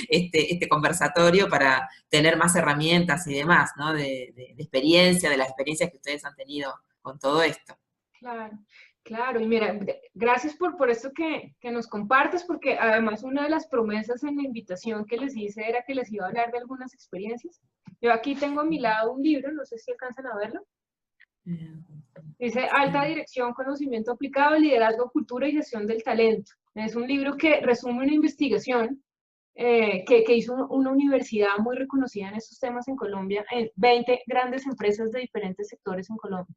este conversatorio para tener más herramientas y demás, ¿no? De experiencia, de las experiencias que ustedes han tenido con todo esto. Claro, claro, y mira, gracias por esto que nos compartes, porque además una de las promesas en la invitación que les hice era que les iba a hablar de algunas experiencias. Yo aquí tengo a mi lado un libro, no sé si alcanzan a verlo. Dice Alta Dirección, Conocimiento Aplicado, Liderazgo, Cultura y Gestión del Talento. Es un libro que resume una investigación que hizo una universidad muy reconocida en estos temas en Colombia, en 20 grandes empresas de diferentes sectores en Colombia.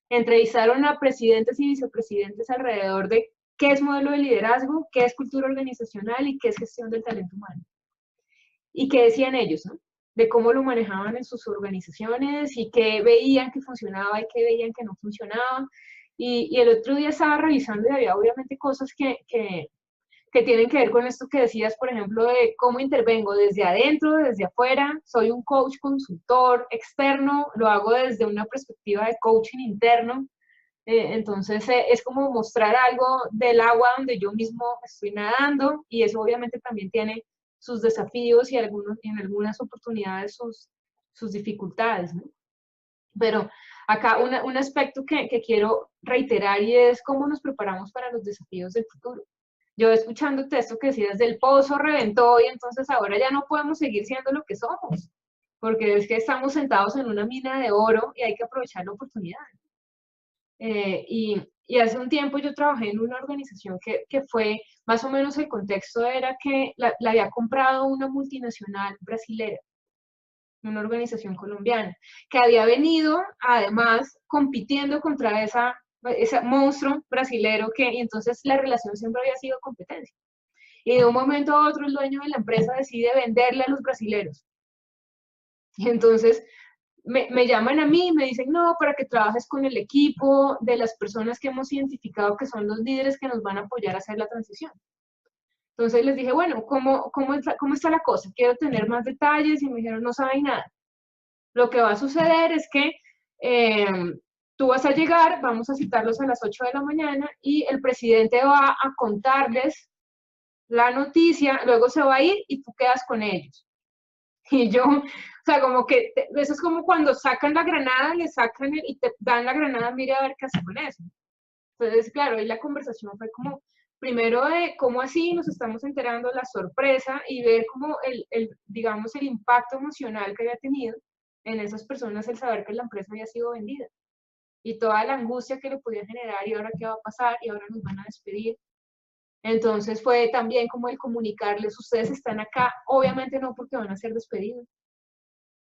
Entrevistaron a presidentes y vicepresidentes alrededor de qué es modelo de liderazgo, qué es cultura organizacional y qué es gestión del talento humano. Y qué decían ellos, ¿no? De cómo lo manejaban en sus organizaciones y qué veían que funcionaba y qué veían que no funcionaba. Y el otro día estaba revisando y había obviamente cosas que tienen que ver con esto que decías, por ejemplo, de cómo intervengo desde adentro, desde afuera, soy un coach consultor externo, lo hago desde una perspectiva de coaching interno, Entonces es como mostrar algo del agua donde yo mismo estoy nadando, y eso obviamente también tiene sus desafíos y en algunas oportunidades sus dificultades, ¿no? Pero acá un aspecto que quiero reiterar, y es cómo nos preparamos para los desafíos del futuro. Yo escuchándote esto que decías del pozo reventó y entonces ahora ya no podemos seguir siendo lo que somos, porque es que estamos sentados en una mina de oro y hay que aprovechar la oportunidad. Y hace un tiempo yo trabajé en una organización que fue, más o menos el contexto era que la había comprado una multinacional brasilera, una organización colombiana, que había venido además compitiendo contra ese monstruo brasilero y entonces la relación siempre había sido competencia. Y de un momento a otro el dueño de la empresa decide venderle a los brasileros. Y entonces me llaman a mí y me dicen, no, para que trabajes con el equipo de las personas que hemos identificado que son los líderes que nos van a apoyar a hacer la transición. Entonces les dije, bueno, ¿cómo está la cosa? Quiero tener más detalles, y me dijeron, no saben nada. Lo que va a suceder es que tú vas a llegar, vamos a citarlos a las 8 de la mañana y el presidente va a contarles la noticia, luego se va a ir y tú quedas con ellos. Y yo, o sea, como que eso es como cuando sacan la granada, le sacan y te dan la granada, mire a ver qué hace con eso. Entonces, claro, ahí la conversación fue como, primero de cómo así nos estamos enterando, la sorpresa, y ver cómo digamos, el impacto emocional que había tenido en esas personas el saber que la empresa había sido vendida. Y toda la angustia que le podía generar, y ahora qué va a pasar, y ahora nos van a despedir. Entonces fue también como el comunicarles, ustedes están acá, obviamente no porque van a ser despedidos,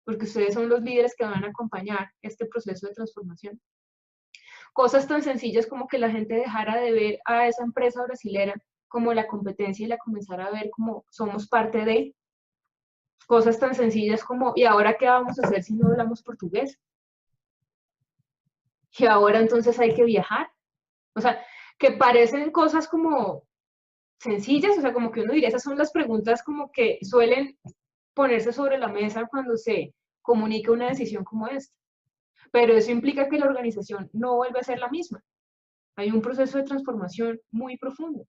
porque ustedes son los líderes que van a acompañar este proceso de transformación. Cosas tan sencillas como que la gente dejara de ver a esa empresa brasilera como la competencia y la comenzara a ver como somos parte de. Cosas tan sencillas como, ¿y ahora qué vamos a hacer si no hablamos portugués? Y ahora entonces hay que viajar. O sea, que parecen cosas como sencillas, o sea, como que uno diría, esas son las preguntas como que suelen ponerse sobre la mesa cuando se comunica una decisión como esta. Pero eso implica que la organización no vuelve a ser la misma. Hay un proceso de transformación muy profundo.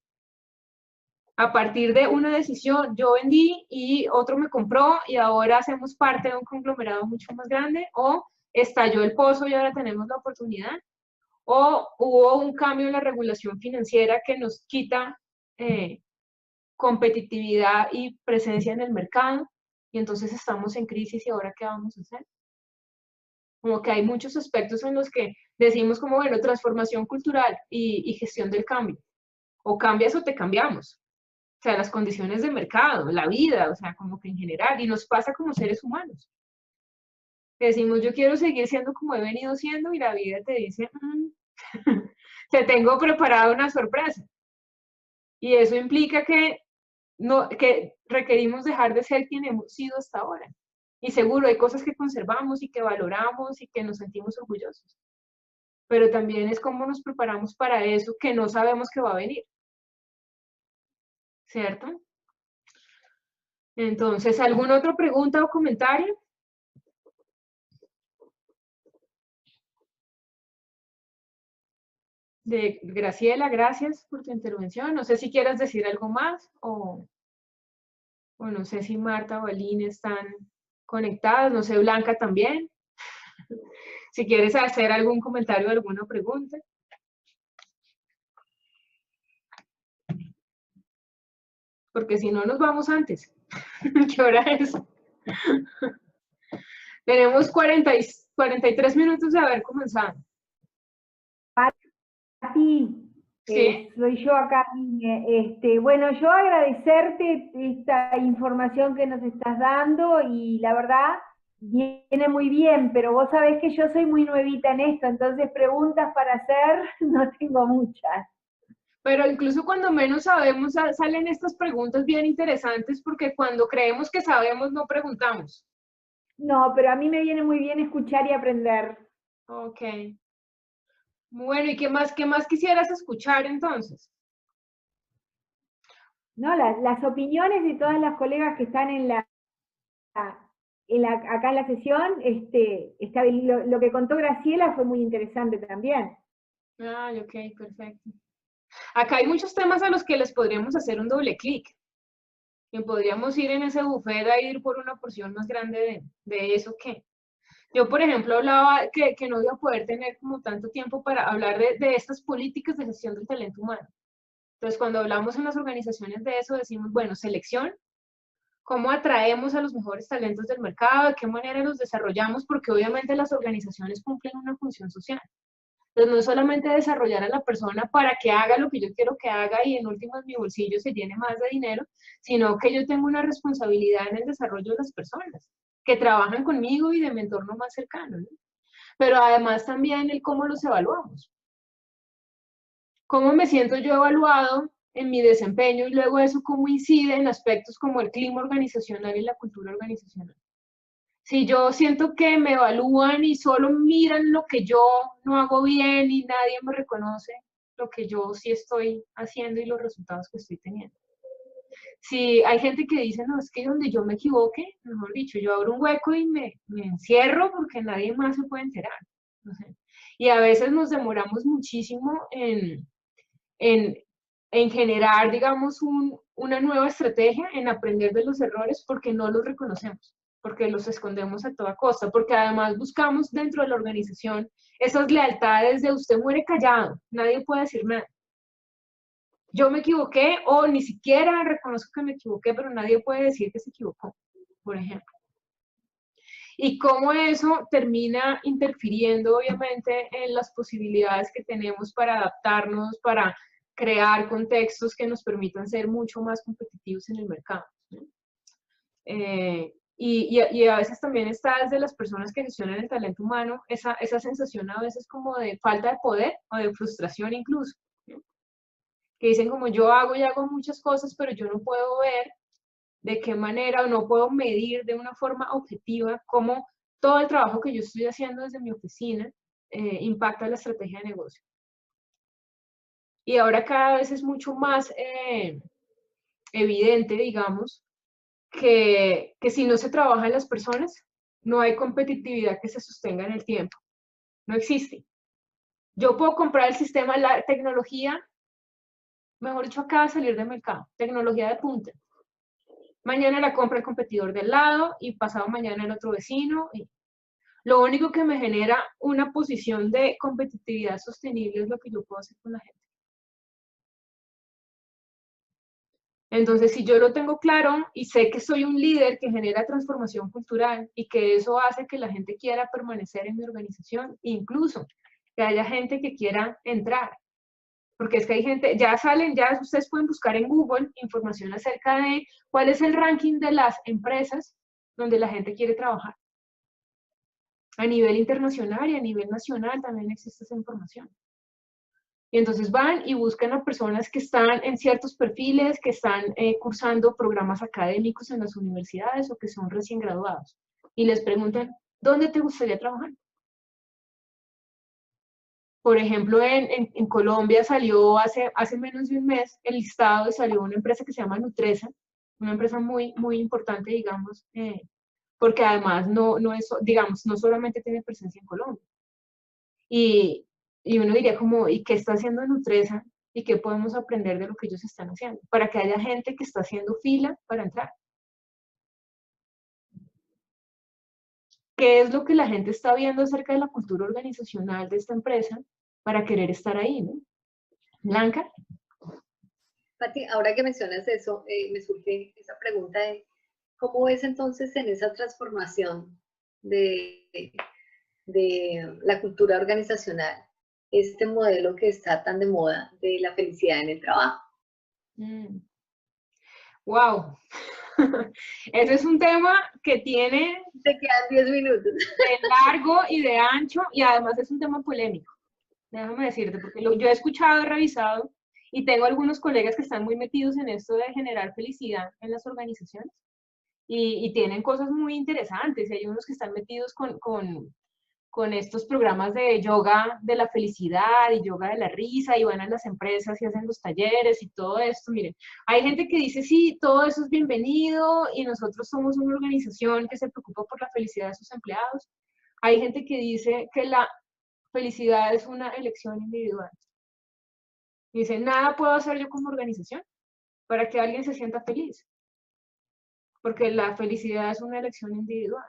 A partir de una decisión, yo vendí y otro me compró y ahora hacemos parte de un conglomerado mucho más grande, o estalló el pozo y ahora tenemos la oportunidad, o hubo un cambio en la regulación financiera que nos quita competitividad y presencia en el mercado, y entonces estamos en crisis y ahora qué vamos a hacer. Como que hay muchos aspectos en los que decimos como, bueno, transformación cultural y gestión del cambio. O cambias o te cambiamos. O sea, las condiciones de mercado, la vida, o sea, como que en general, y nos pasa como seres humanos. Que decimos, yo quiero seguir siendo como he venido siendo, y la vida te dice, te tengo preparada una sorpresa. Y eso implica que requerimos dejar de ser quien hemos sido hasta ahora. Y seguro hay cosas que conservamos y que valoramos y que nos sentimos orgullosos. Pero también es cómo nos preparamos para eso que no sabemos que va a venir. ¿Cierto? Entonces, ¿alguna otra pregunta o comentario? De Graciela, gracias por tu intervención. No sé si quieras decir algo más, o no sé si Marta o Aline están conectadas, no sé, Blanca también. Si quieres hacer algún comentario o alguna pregunta. Porque si no, nos vamos antes. ¿Qué hora es? Tenemos 43 minutos de haber comenzado. Sí, ¿Sí? soy yo acá. Bueno, yo agradecerte esta información que nos estás dando, y la verdad viene muy bien, pero vos sabés que yo soy muy nuevita en esto, entonces preguntas para hacer no tengo muchas. Pero incluso cuando menos sabemos salen estas preguntas bien interesantes, porque cuando creemos que sabemos no preguntamos. No, pero a mí me viene muy bien escuchar y aprender. Ok. Bueno, ¿y qué más quisieras escuchar entonces? No, las opiniones de todas las colegas que están acá en la sesión, lo que contó Graciela fue muy interesante también. Ah, ok, perfecto. Acá hay muchos temas a los que les podríamos hacer un doble clic. Que podríamos ir en ese buffet a ir por una porción más grande de eso que. Yo, por ejemplo, hablaba que no iba a poder tener como tanto tiempo para hablar de estas políticas de gestión del talento humano. Entonces, cuando hablamos en las organizaciones de eso, decimos, bueno, selección, cómo atraemos a los mejores talentos del mercado, de qué manera los desarrollamos, porque obviamente las organizaciones cumplen una función social. Entonces, no es solamente desarrollar a la persona para que haga lo que yo quiero que haga y en últimas mi bolsillo se llene más de dinero, sino que yo tengo una responsabilidad en el desarrollo de las personas que trabajan conmigo y de mi entorno más cercano, ¿no? Pero además también el cómo los evaluamos. ¿Cómo me siento yo evaluado en mi desempeño y luego eso cómo incide en aspectos como el clima organizacional y la cultura organizacional? Si yo siento que me evalúan y solo miran lo que yo no hago bien y nadie me reconoce lo que yo sí estoy haciendo y los resultados que estoy teniendo. Si hay gente que dice, no, es que donde yo me equivoque, mejor dicho, yo abro un hueco y me encierro porque nadie más se puede enterar. No sé. Y a veces nos demoramos muchísimo en generar, digamos, una nueva estrategia, en aprender de los errores porque no los reconocemos, porque los escondemos a toda costa, porque además buscamos dentro de la organización esas lealtades de usted muere callado, nadie puede decir nada. Yo me equivoqué o ni siquiera reconozco que me equivoqué, pero nadie puede decir que se equivocó, por ejemplo. Y cómo eso termina interfiriendo, obviamente, en las posibilidades que tenemos para adaptarnos, para crear contextos que nos permitan ser mucho más competitivos en el mercado, ¿no? Y a veces también está desde las personas que gestionan el talento humano esa sensación a veces como de falta de poder o de frustración incluso, ¿no? Que dicen como yo hago y hago muchas cosas, pero yo no puedo ver de qué manera o no puedo medir de una forma objetiva cómo todo el trabajo que yo estoy haciendo desde mi oficina impacta la estrategia de negocio. Y ahora cada vez es mucho más evidente, digamos, que si no se trabaja en las personas, no hay competitividad que se sostenga en el tiempo. No existe. Yo puedo comprar el sistema, la tecnología, mejor dicho, acaba de salir del mercado, tecnología de punta. Mañana la compra el competidor del lado y pasado mañana el otro vecino. Lo único que me genera una posición de competitividad sostenible es lo que yo puedo hacer con la gente. Entonces, si yo lo tengo claro y sé que soy un líder que genera transformación cultural y que eso hace que la gente quiera permanecer en mi organización, incluso que haya gente que quiera entrar. Porque es que hay gente, ya salen, ya ustedes pueden buscar en Google información acerca de cuál es el ranking de las empresas donde la gente quiere trabajar. A nivel internacional y a nivel nacional también existe esa información. Y entonces van y buscan a personas que están en ciertos perfiles, que están cursando programas académicos en las universidades o que son recién graduados. Y les preguntan, ¿dónde te gustaría trabajar? Por ejemplo, en Colombia salió hace menos de un mes el listado y salió una empresa que se llama Nutresa, una empresa muy, muy importante, digamos, porque además no es, digamos, no solamente tiene presencia en Colombia. Y uno diría como, ¿y qué está haciendo Nutresa? ¿Y qué podemos aprender de lo que ellos están haciendo? Para que haya gente que está haciendo fila para entrar. ¿Qué es lo que la gente está viendo acerca de la cultura organizacional de esta empresa para querer estar ahí, ¿no? Blanca. Pati, ahora que mencionas eso, me surge esa pregunta de ¿cómo ves entonces en esa transformación de la cultura organizacional este modelo que está tan de moda de la felicidad en el trabajo? Wow. Ese es un tema que tiene Te quedan 10 minutos. de largo y de ancho y además es un tema polémico. Déjame decirte, porque yo he escuchado, he revisado y tengo algunos colegas que están muy metidos en esto de generar felicidad en las organizaciones y tienen cosas muy interesantes. Hay unos que están metidos con estos programas de yoga de la felicidad y yoga de la risa y van a las empresas y hacen los talleres y todo esto. Miren, hay gente que dice, sí, todo eso es bienvenido y nosotros somos una organización que se preocupa por la felicidad de sus empleados. Hay gente que dice que la felicidad es una elección individual. Dice, nada puedo hacer yo como organización para que alguien se sienta feliz, porque la felicidad es una elección individual.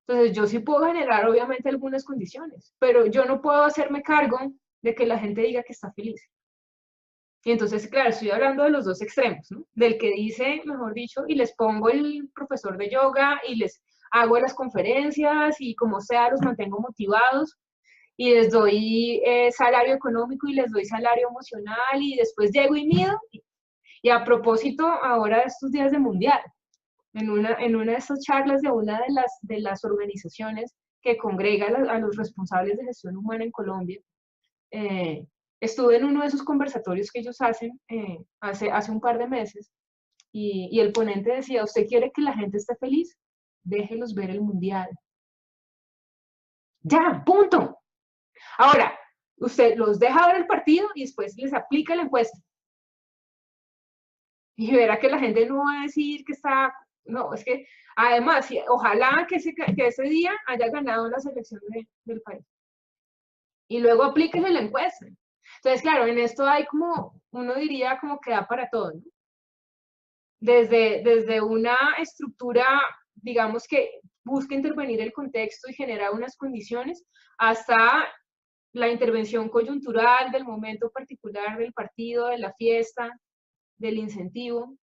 Entonces, yo sí puedo generar, obviamente, algunas condiciones, pero yo no puedo hacerme cargo de que la gente diga que está feliz. Y entonces, claro, estoy hablando de los dos extremos, ¿no? Del que dice, mejor dicho, y les pongo el profesor de yoga y les hago las conferencias y como sea, los mantengo motivados y les doy salario económico y les doy salario emocional y después llego y mido. Y a propósito, ahora de estos días de mundial, en una de estas charlas de una de las organizaciones que congrega a los responsables de gestión humana en Colombia, estuve en uno de esos conversatorios que ellos hacen hace un par de meses y el ponente decía, ¿usted quiere que la gente esté feliz? Déjelos ver el mundial. Ya, punto. Ahora, usted los deja ver el partido y después les aplica la encuesta. Y verá que la gente no va a decir que está... No, es que además, ojalá que ese día haya ganado la selección del país. Y luego aplíquenle la encuesta. Entonces, claro, en esto hay como, uno diría como que da para todo, ¿no? Desde una estructura, digamos que busca intervenir el contexto y generar unas condiciones, hasta la intervención coyuntural del momento particular del partido, de la fiesta, del incentivo.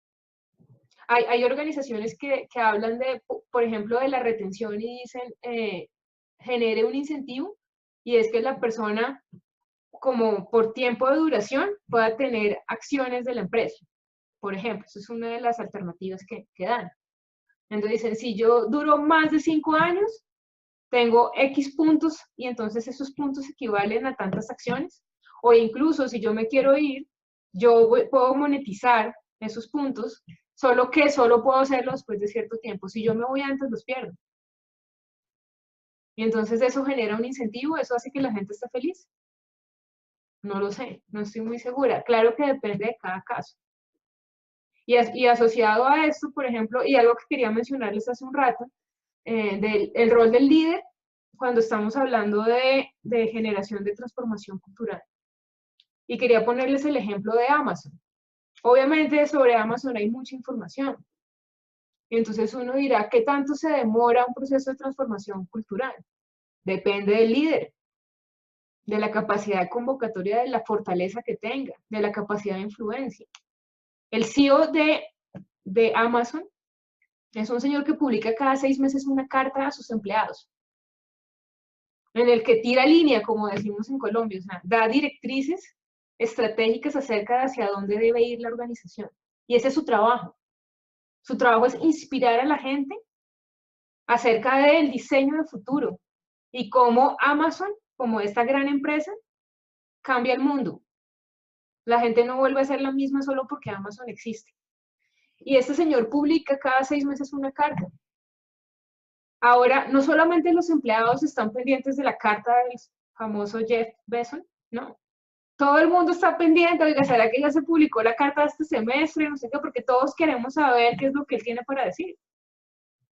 Hay organizaciones que hablan de, por ejemplo, de la retención y dicen, genere un incentivo, y es que la persona, como por tiempo de duración, pueda tener acciones de la empresa. Por ejemplo, eso es una de las alternativas que dan. Entonces dicen, si yo duro más de 5 años, tengo X puntos y entonces esos puntos equivalen a tantas acciones. O incluso si yo me quiero ir, yo puedo monetizar esos puntos, solo que solo puedo hacerlo después de cierto tiempo. Si yo me voy antes, los pierdo. Y entonces eso genera un incentivo, eso hace que la gente esté feliz. No lo sé, no estoy muy segura. Claro que depende de cada caso. Y asociado a esto, por ejemplo, y algo que quería mencionarles hace un rato, el rol del líder cuando estamos hablando de generación de transformación cultural. Y quería ponerles el ejemplo de Amazon. Obviamente sobre Amazon hay mucha información. Y entonces uno dirá, ¿qué tanto se demora un proceso de transformación cultural? Depende del líder, de la capacidad convocatoria, de la fortaleza que tenga, de la capacidad de influencia. El CEO de Amazon es un señor que publica cada 6 meses una carta a sus empleados, en el que tira línea, como decimos en Colombia, o sea, da directrices estratégicas acerca de hacia dónde debe ir la organización. Y ese es su trabajo. Su trabajo es inspirar a la gente acerca del diseño del futuro y cómo Amazon, como esta gran empresa, cambia el mundo. La gente no vuelve a ser la misma solo porque Amazon existe. Y este señor publica cada 6 meses una carta. Ahora, no solamente los empleados están pendientes de la carta del famoso Jeff Bezos, no. Todo el mundo está pendiente, oiga, ¿será que ya se publicó la carta de este semestre? No sé qué, porque todos queremos saber qué es lo que él tiene para decir.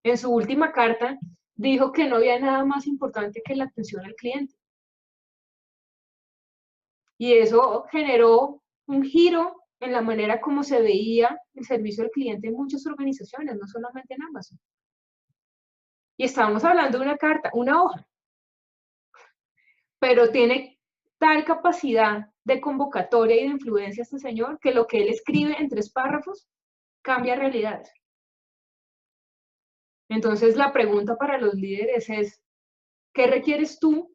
En su última carta dijo que no había nada más importante que la atención al cliente. Y eso generó un giro en la manera como se veía el servicio al cliente en muchas organizaciones, no solamente en Amazon. Y estábamos hablando de una carta, una hoja, pero tiene tal capacidad de convocatoria y de influencia este señor que lo que él escribe en 3 párrafos cambia realidades. Entonces la pregunta para los líderes es, ¿qué requieres tú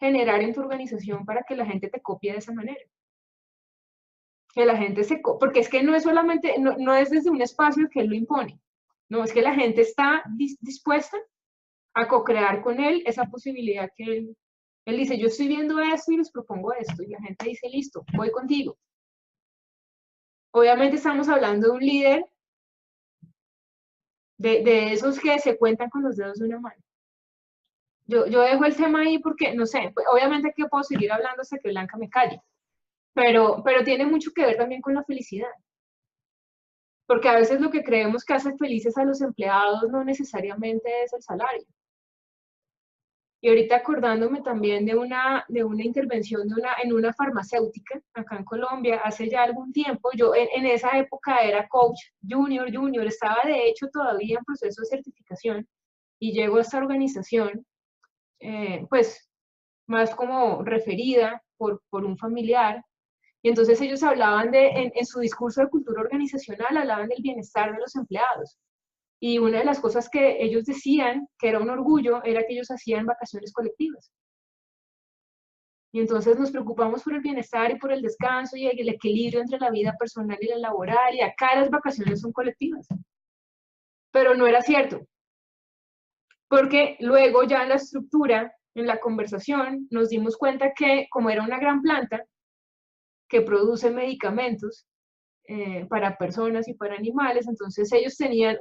generar en tu organización para que la gente te copie de esa manera? Que la gente porque es que no es solamente, no es desde un espacio que él lo impone, no, es que la gente está dispuesta a co-crear con él esa posibilidad que él dice, yo estoy viendo esto y les propongo esto, y la gente dice, listo, voy contigo. Obviamente estamos hablando de un líder de esos que se cuentan con los dedos de una mano. Yo dejo el tema ahí porque, no sé, pues, obviamente que puedo seguir hablando hasta que Blanca me calle, pero tiene mucho que ver también con la felicidad. Porque a veces lo que creemos que hace felices a los empleados no necesariamente es el salario. Y ahorita acordándome también de una intervención en una farmacéutica acá en Colombia hace ya algún tiempo. Yo en esa época era coach junior, estaba de hecho todavía en proceso de certificación y llego a esta organización, pues más como referida por un familiar. Y entonces ellos hablaban en su discurso de cultura organizacional, hablaban del bienestar de los empleados. Y una de las cosas que ellos decían, que era un orgullo, era que ellos hacían vacaciones colectivas. Y entonces nos preocupamos por el bienestar y por el descanso y el equilibrio entre la vida personal y la laboral, y acá las vacaciones son colectivas. Pero no era cierto. Porque luego ya en la estructura, en la conversación, nos dimos cuenta que como era una gran planta que produce medicamentos, para personas y para animales, entonces ellos tenían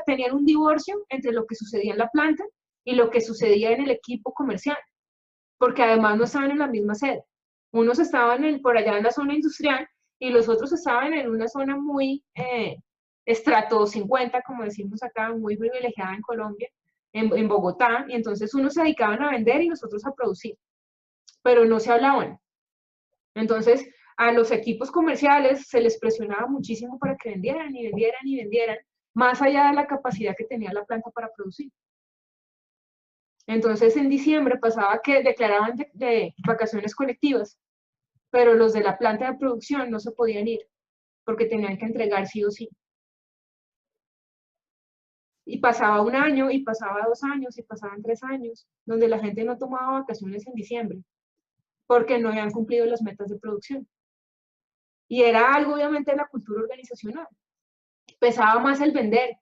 tenían un divorcio entre lo que sucedía en la planta y lo que sucedía en el equipo comercial, porque además no estaban en la misma sede. Unos estaban por allá en la zona industrial y los otros estaban en una zona muy estrato 50, como decimos acá, muy privilegiada en Colombia, en Bogotá, y entonces unos se dedicaban a vender y los otros a producir, pero no se hablaban. Entonces, a los equipos comerciales se les presionaba muchísimo para que vendieran y vendieran y vendieran, más allá de la capacidad que tenía la planta para producir. Entonces, en diciembre pasaba que declaraban de vacaciones colectivas, pero los de la planta de producción no se podían ir, porque tenían que entregar sí o sí. Y pasaba un año, y pasaba 2 años, y pasaban 3 años, donde la gente no tomaba vacaciones en diciembre, porque no habían cumplido las metas de producción. Y era algo, obviamente, de la cultura organizacional. Pesaba más el vender,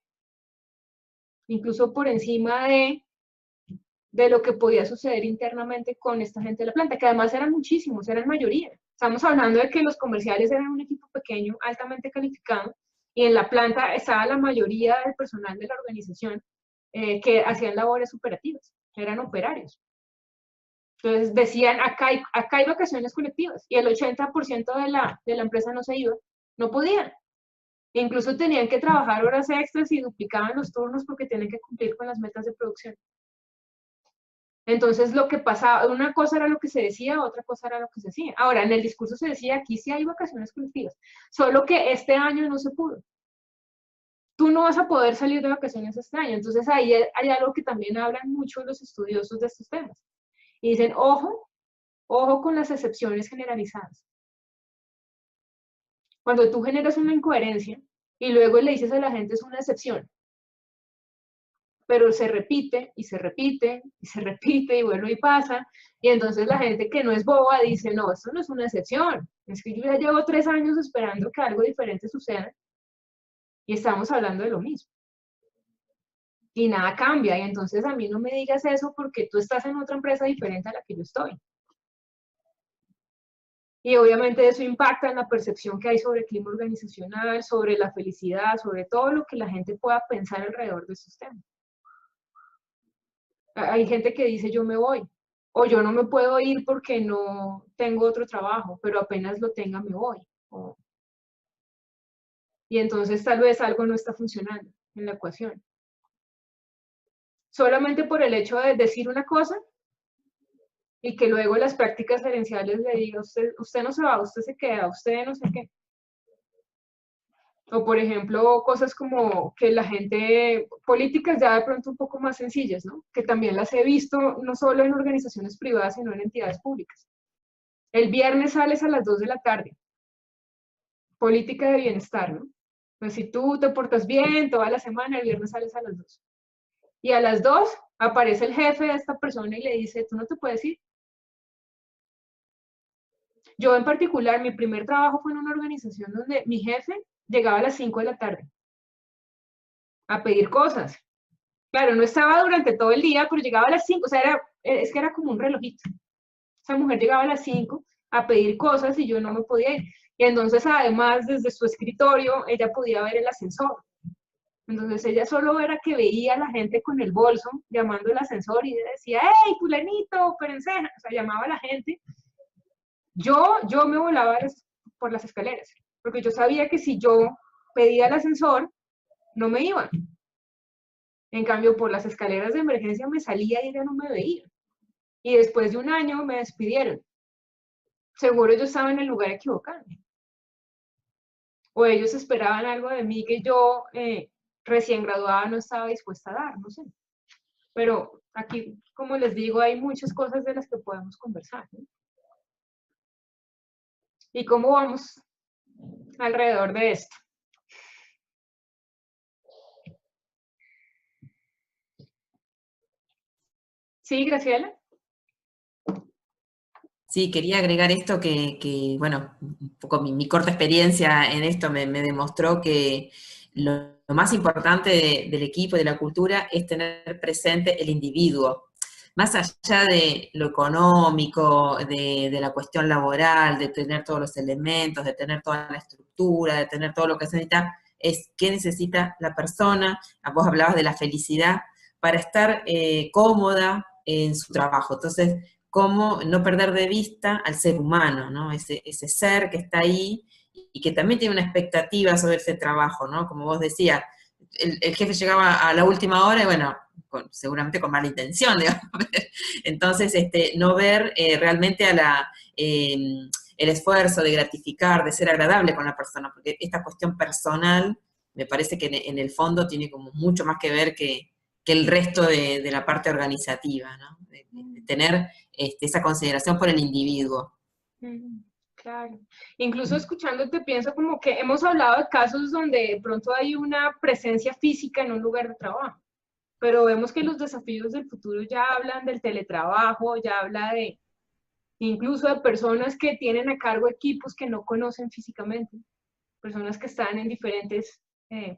incluso por encima de lo que podía suceder internamente con esta gente de la planta, que además eran muchísimos, eran mayoría. Estamos hablando de que los comerciales eran un equipo pequeño, altamente calificado, y en la planta estaba la mayoría del personal de la organización que hacían labores operativas, eran operarios. Entonces decían, acá hay vacaciones colectivas, y el 80% de la empresa no se iba, no podían. Incluso tenían que trabajar horas extras y duplicaban los turnos porque tenían que cumplir con las metas de producción. Entonces lo que pasaba, una cosa era lo que se decía, otra cosa era lo que se hacía. Ahora, en el discurso se decía, aquí sí hay vacaciones colectivas, solo que este año no se pudo. Tú no vas a poder salir de vacaciones este año. Entonces ahí hay algo que también hablan mucho los estudiosos de estos temas. Y dicen, ojo con las excepciones generalizadas. Cuando tú generas una incoherencia y luego le dices a la gente es una excepción, pero se repite y se repite y se repite y vuelve y pasa, y entonces la gente que no es boba dice, no, esto no es una excepción, es que yo ya llevo 3 años esperando que algo diferente suceda y estamos hablando de lo mismo. Y nada cambia, y entonces a mí no me digas eso porque tú estás en otra empresa diferente a la que yo estoy. Y obviamente eso impacta en la percepción que hay sobre el clima organizacional, sobre la felicidad, sobre todo lo que la gente pueda pensar alrededor de estos temas. Hay gente que dice yo me voy, o yo no me puedo ir porque no tengo otro trabajo, pero apenas lo tenga me voy. Y entonces tal vez algo no está funcionando en la ecuación. Solamente por el hecho de decir una cosa y que luego las prácticas gerenciales le digan, usted no se va, usted se queda, usted no sé qué. O por ejemplo, cosas como que la gente, políticas ya de pronto un poco más sencillas, ¿no? Que también las he visto no solo en organizaciones privadas, sino en entidades públicas. El viernes sales a las 2 de la tarde. Política de bienestar, ¿no? Pues si tú te portas bien toda la semana, el viernes sales a las 2. Y a las 2 aparece el jefe de esta persona y le dice, tú no te puedes ir. Yo en particular, mi primer trabajo fue en una organización donde mi jefe llegaba a las 5 de la tarde a pedir cosas. Claro, no estaba durante todo el día, pero llegaba a las 5, o sea, es que era como un relojito. Esa mujer llegaba a las 5 a pedir cosas y yo no me podía ir. Y entonces, además, desde su escritorio, ella podía ver el ascensor. Entonces, ella solo era que veía a la gente con el bolso, llamando al ascensor y decía, ¡hey, fulanito, perenceja! O sea, llamaba a la gente. Yo me volaba por las escaleras, porque yo sabía que si yo pedía el ascensor, no me iban. En cambio, por las escaleras de emergencia me salía y ella no me veía. y después de un año me despidieron. Seguro yo estaba en el lugar equivocado. O ellos esperaban algo de mí que yo, recién graduada, no estaba dispuesta a dar, no sé. Pero aquí, como les digo, hay muchas cosas de las que podemos conversar, ¿no? ¿Y cómo vamos alrededor de esto? ¿Sí, Graciela? Sí, quería agregar esto bueno, un poco mi corta experiencia en esto me demostró que lo más importante del equipo y de la cultura es tener presente el individuo. Más allá de lo económico, de la cuestión laboral, de tener todos los elementos, de tener toda la estructura, de tener todo lo que se necesita, es qué necesita la persona. Vos hablabas de la felicidad para estar cómoda en su trabajo. Entonces, cómo no perder de vista al ser humano, ¿no? Ese ser que está ahí y que también tiene una expectativa sobre ese trabajo, ¿no? Como vos decías, el jefe llegaba a la última hora y bueno, seguramente con mala intención, digamos. Entonces, no ver realmente el esfuerzo de gratificar, de ser agradable con la persona, porque esta cuestión personal me parece que en el fondo tiene como mucho más que ver que el resto de la parte organizativa, ¿no? De tener esa consideración por el individuo. Claro. Incluso escuchándote pienso como que hemos hablado de casos donde de pronto hay una presencia física en un lugar de trabajo, pero vemos que los desafíos del futuro ya hablan del teletrabajo, ya habla de incluso de personas que tienen a cargo equipos que no conocen físicamente, personas que están en diferentes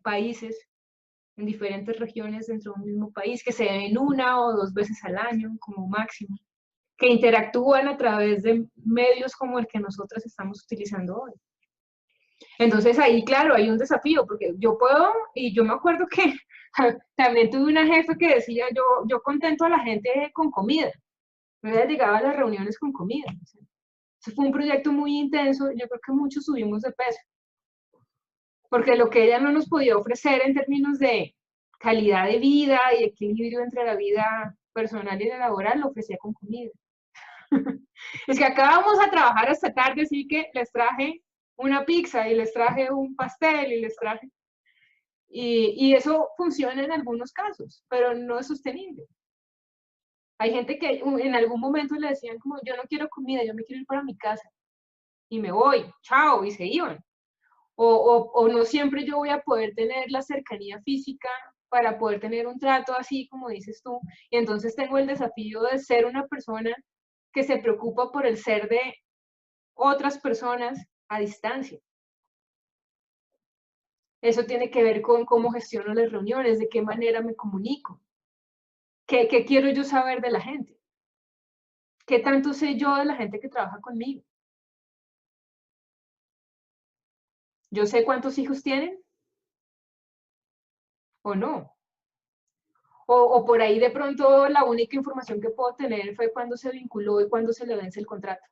países, en diferentes regiones dentro de un mismo país, que se ven 1 o 2 veces al año como máximo, que interactúan a través de medios como el que nosotros estamos utilizando hoy. Entonces ahí, claro, hay un desafío, porque yo puedo, y yo me acuerdo que también tuve una jefe que decía, yo contento a la gente con comida. Ella llegaba a las reuniones con comida. Ese fue un proyecto muy intenso, yo creo que muchos subimos de peso, porque lo que ella no nos podía ofrecer en términos de calidad de vida y equilibrio entre la vida personal y la laboral, lo ofrecía con comida. Es que acabamos a trabajar hasta tarde, así que les traje una pizza y les traje un pastel y les traje... Y eso funciona en algunos casos, pero no es sostenible. Hay gente que en algún momento le decían como, yo no quiero comida, yo me quiero ir para mi casa. Y me voy, chao, y se iban. O no siempre yo voy a poder tener la cercanía física para poder tener un trato así como dices tú. Y entonces tengo el desafío de ser una persona que se preocupa por el ser de otras personas a distancia. Eso tiene que ver con cómo gestiono las reuniones, de qué manera me comunico, qué quiero yo saber de la gente, qué tanto sé yo de la gente que trabaja conmigo. ¿Yo sé cuántos hijos tienen? ¿O no? O por ahí de pronto la única información que puedo tener fue cuando se vinculó y cuando se le vence el contrato.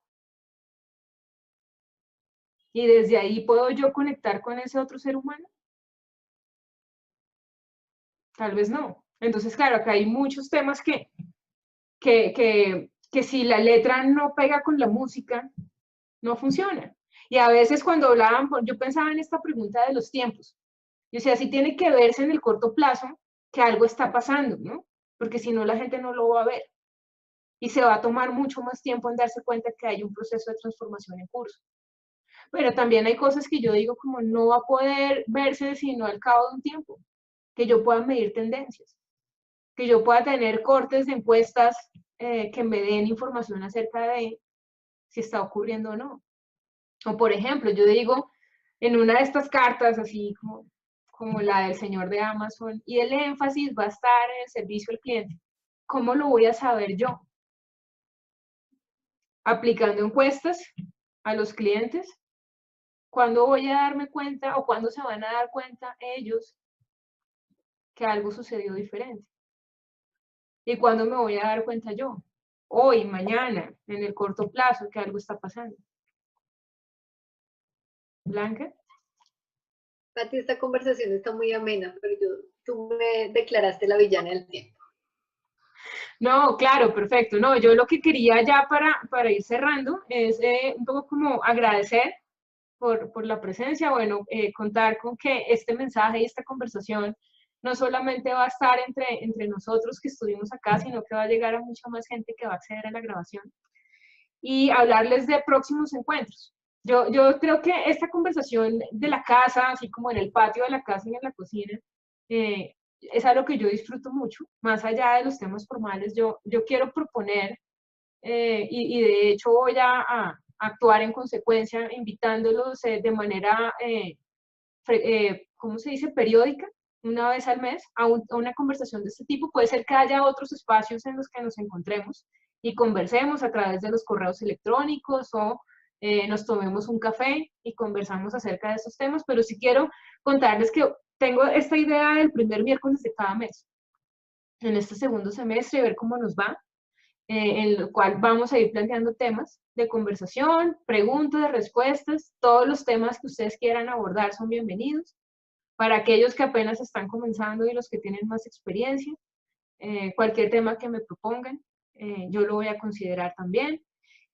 Y desde ahí puedo yo conectar con ese otro ser humano. Tal vez no. Entonces, claro, acá hay muchos temas que si la letra no pega con la música, no funciona. Y a veces cuando hablaban, yo pensaba en esta pregunta de los tiempos. Yo decía, sí tiene que verse en el corto plazo que algo está pasando, ¿no? Porque si no, la gente no lo va a ver. Y se va a tomar mucho más tiempo en darse cuenta que hay un proceso de transformación en curso. Pero también hay cosas que yo digo como no va a poder verse sino al cabo de un tiempo, que yo pueda medir tendencias, que yo pueda tener cortes de encuestas que me den información acerca de si está ocurriendo o no. O por ejemplo, yo digo en una de estas cartas, así como la del señor de Amazon, y el énfasis va a estar en el servicio al cliente. ¿Cómo lo voy a saber yo? Aplicando encuestas a los clientes. ¿Cuándo voy a darme cuenta o cuándo se van a dar cuenta ellos que algo sucedió diferente? ¿Y cuándo me voy a dar cuenta yo? Hoy, mañana, en el corto plazo, que algo está pasando. ¿Blanca? Pati, esta conversación está muy amena, pero tú me declaraste la villana del tiempo. No, claro, perfecto. No, yo lo que quería ya para ir cerrando es un poco como agradecer por la presencia, bueno, contar con que este mensaje y esta conversación no solamente va a estar entre nosotros que estuvimos acá, sino que va a llegar a mucha más gente que va a acceder a la grabación y hablarles de próximos encuentros. Yo creo que esta conversación de la casa, así como en el patio de la casa y en la cocina, es algo que yo disfruto mucho, más allá de los temas formales. Yo quiero proponer, y de hecho voy a actuar en consecuencia, invitándolos de manera, ¿cómo se dice?, periódica, una vez al mes, a una conversación de este tipo. Puede ser que haya otros espacios en los que nos encontremos y conversemos a través de los correos electrónicos o nos tomemos un café y conversamos acerca de estos temas, pero sí quiero contarles que tengo esta idea del primer miércoles de cada mes, en este segundo semestre, ver cómo nos va, en lo cual vamos a ir planteando temas de conversación, preguntas, respuestas, todos los temas que ustedes quieran abordar son bienvenidos. Para aquellos que apenas están comenzando y los que tienen más experiencia, cualquier tema que me propongan, yo lo voy a considerar también.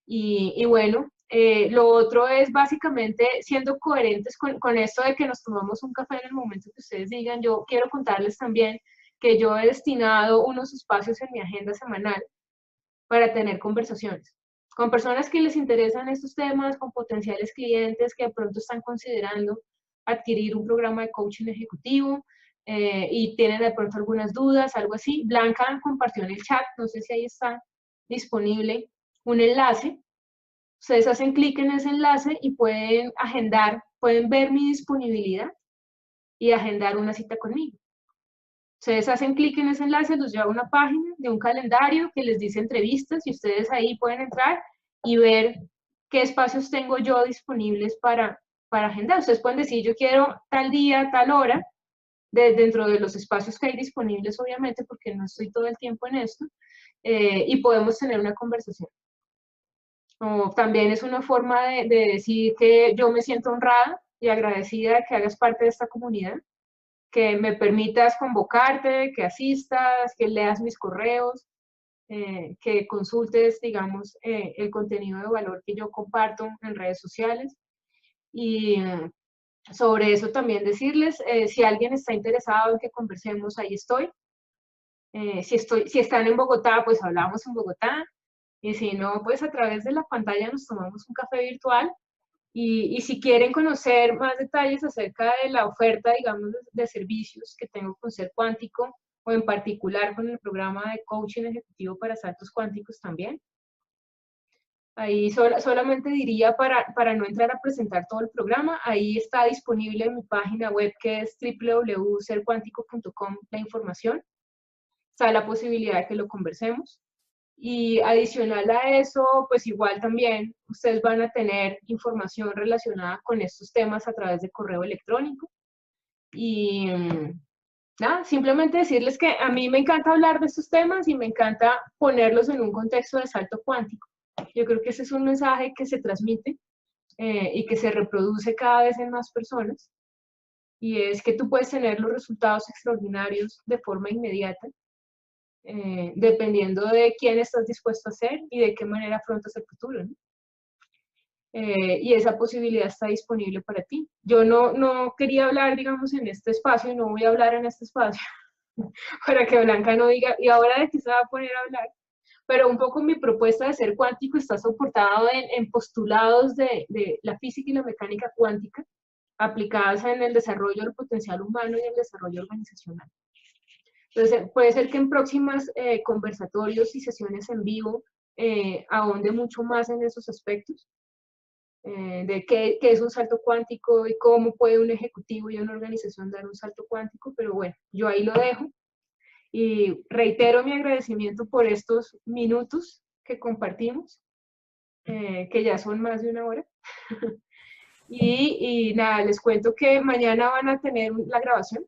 Y bueno, lo otro es básicamente siendo coherentes con esto de que nos tomamos un café en el momento que ustedes digan. Yo quiero contarles también que yo he destinado unos espacios en mi agenda semanal para tener conversaciones con personas que les interesan estos temas, con potenciales clientes que de pronto están considerando adquirir un programa de coaching ejecutivo y tienen de pronto algunas dudas, algo así. Blanca compartió en el chat, no sé si ahí está disponible un enlace. Ustedes hacen clic en ese enlace y pueden agendar, pueden ver mi disponibilidad y agendar una cita conmigo. Ustedes hacen clic en ese enlace, los lleva a una página de un calendario que les dice entrevistas y ustedes ahí pueden entrar y ver qué espacios tengo yo disponibles para agendar. Ustedes pueden decir, yo quiero tal día, tal hora, dentro de los espacios que hay disponibles, obviamente, porque no estoy todo el tiempo en esto, y podemos tener una conversación. O también es una forma de decir que yo me siento honrada y agradecida de que hagas parte de esta comunidad, que me permitas convocarte, que asistas, que leas mis correos, que consultes, digamos, el contenido de valor que yo comparto en redes sociales. Y sobre eso también decirles, si alguien está interesado en que conversemos, ahí estoy. Si están en Bogotá, pues hablamos en Bogotá. Y si no, pues a través de la pantalla nos tomamos un café virtual. Y si quieren conocer más detalles acerca de la oferta, digamos, de servicios que tengo con Ser Cuántico, o en particular con el programa de coaching ejecutivo para saltos cuánticos también, ahí solamente diría para no entrar a presentar todo el programa, ahí está disponible en mi página web que es www.sercuantico.com la información. Está la posibilidad de que lo conversemos. Y adicional a eso, pues igual también ustedes van a tener información relacionada con estos temas a través de correo electrónico. Y nada, simplemente decirles que a mí me encanta hablar de estos temas y me encanta ponerlos en un contexto de salto cuántico. Yo creo que ese es un mensaje que se transmite y que se reproduce cada vez en más personas. Y es que tú puedes tener los resultados extraordinarios de forma inmediata, dependiendo de quién estás dispuesto a ser y de qué manera afrontas el futuro, ¿no? Y esa posibilidad está disponible para ti. Yo no quería hablar, digamos, en este espacio, y no voy a hablar en este espacio, para que Blanca no diga, ¿y ahora de qué se va a poner a hablar? Pero un poco mi propuesta de Ser Cuántico está soportado en postulados de la física y la mecánica cuántica, aplicadas en el desarrollo del potencial humano y el desarrollo organizacional. Entonces, puede ser que en próximas conversatorios y sesiones en vivo ahonde mucho más en esos aspectos, de qué es un salto cuántico y cómo puede un ejecutivo y una organización dar un salto cuántico, pero bueno, yo ahí lo dejo. Y reitero mi agradecimiento por estos minutos que compartimos, que ya son más de una hora. Y nada, les cuento que mañana van a tener la grabación.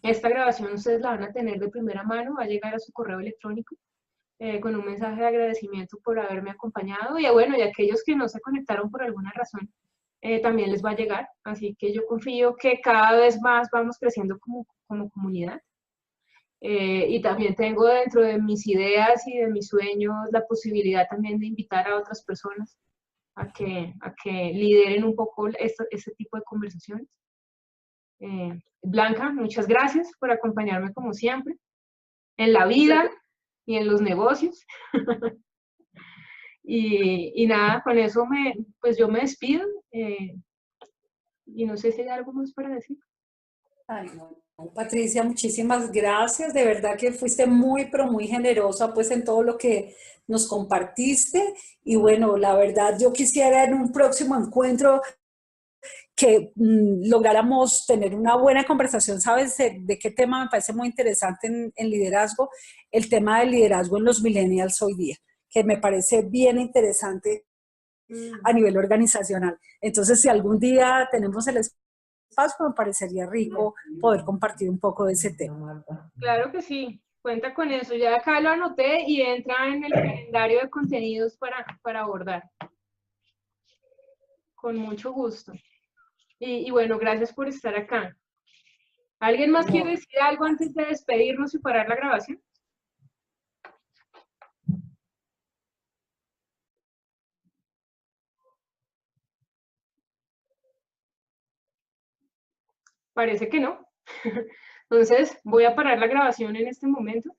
Esta grabación ustedes la van a tener de primera mano, va a llegar a su correo electrónico con un mensaje de agradecimiento por haberme acompañado. Y bueno, y aquellos que no se conectaron por alguna razón, también les va a llegar. Así que yo confío que cada vez más vamos creciendo como comunidad. Y también tengo dentro de mis ideas y de mis sueños la posibilidad también de invitar a otras personas a que lideren un poco este tipo de conversaciones. Blanca, muchas gracias por acompañarme como siempre, en la vida y en los negocios. Y nada, con eso pues yo me despido. Y no sé si hay algo más para decir. Ay, no, Patricia, muchísimas gracias. De verdad que fuiste muy, pero muy generosa pues en todo lo que nos compartiste. Y bueno, la verdad yo quisiera en un próximo encuentro que lográramos tener una buena conversación, ¿sabes? De qué tema me parece muy interesante en liderazgo, el tema del liderazgo en los millennials hoy día, que me parece bien interesante a nivel organizacional. Entonces, si algún día tenemos el espacio, me parecería rico poder compartir un poco de ese tema. Claro que sí, cuenta con eso. Ya acá lo anoté y entra en el calendario de contenidos para abordar. Con mucho gusto. Y bueno, gracias por estar acá. ¿Alguien más quiere decir algo antes de despedirnos y parar la grabación? Parece que no. Entonces, voy a parar la grabación en este momento.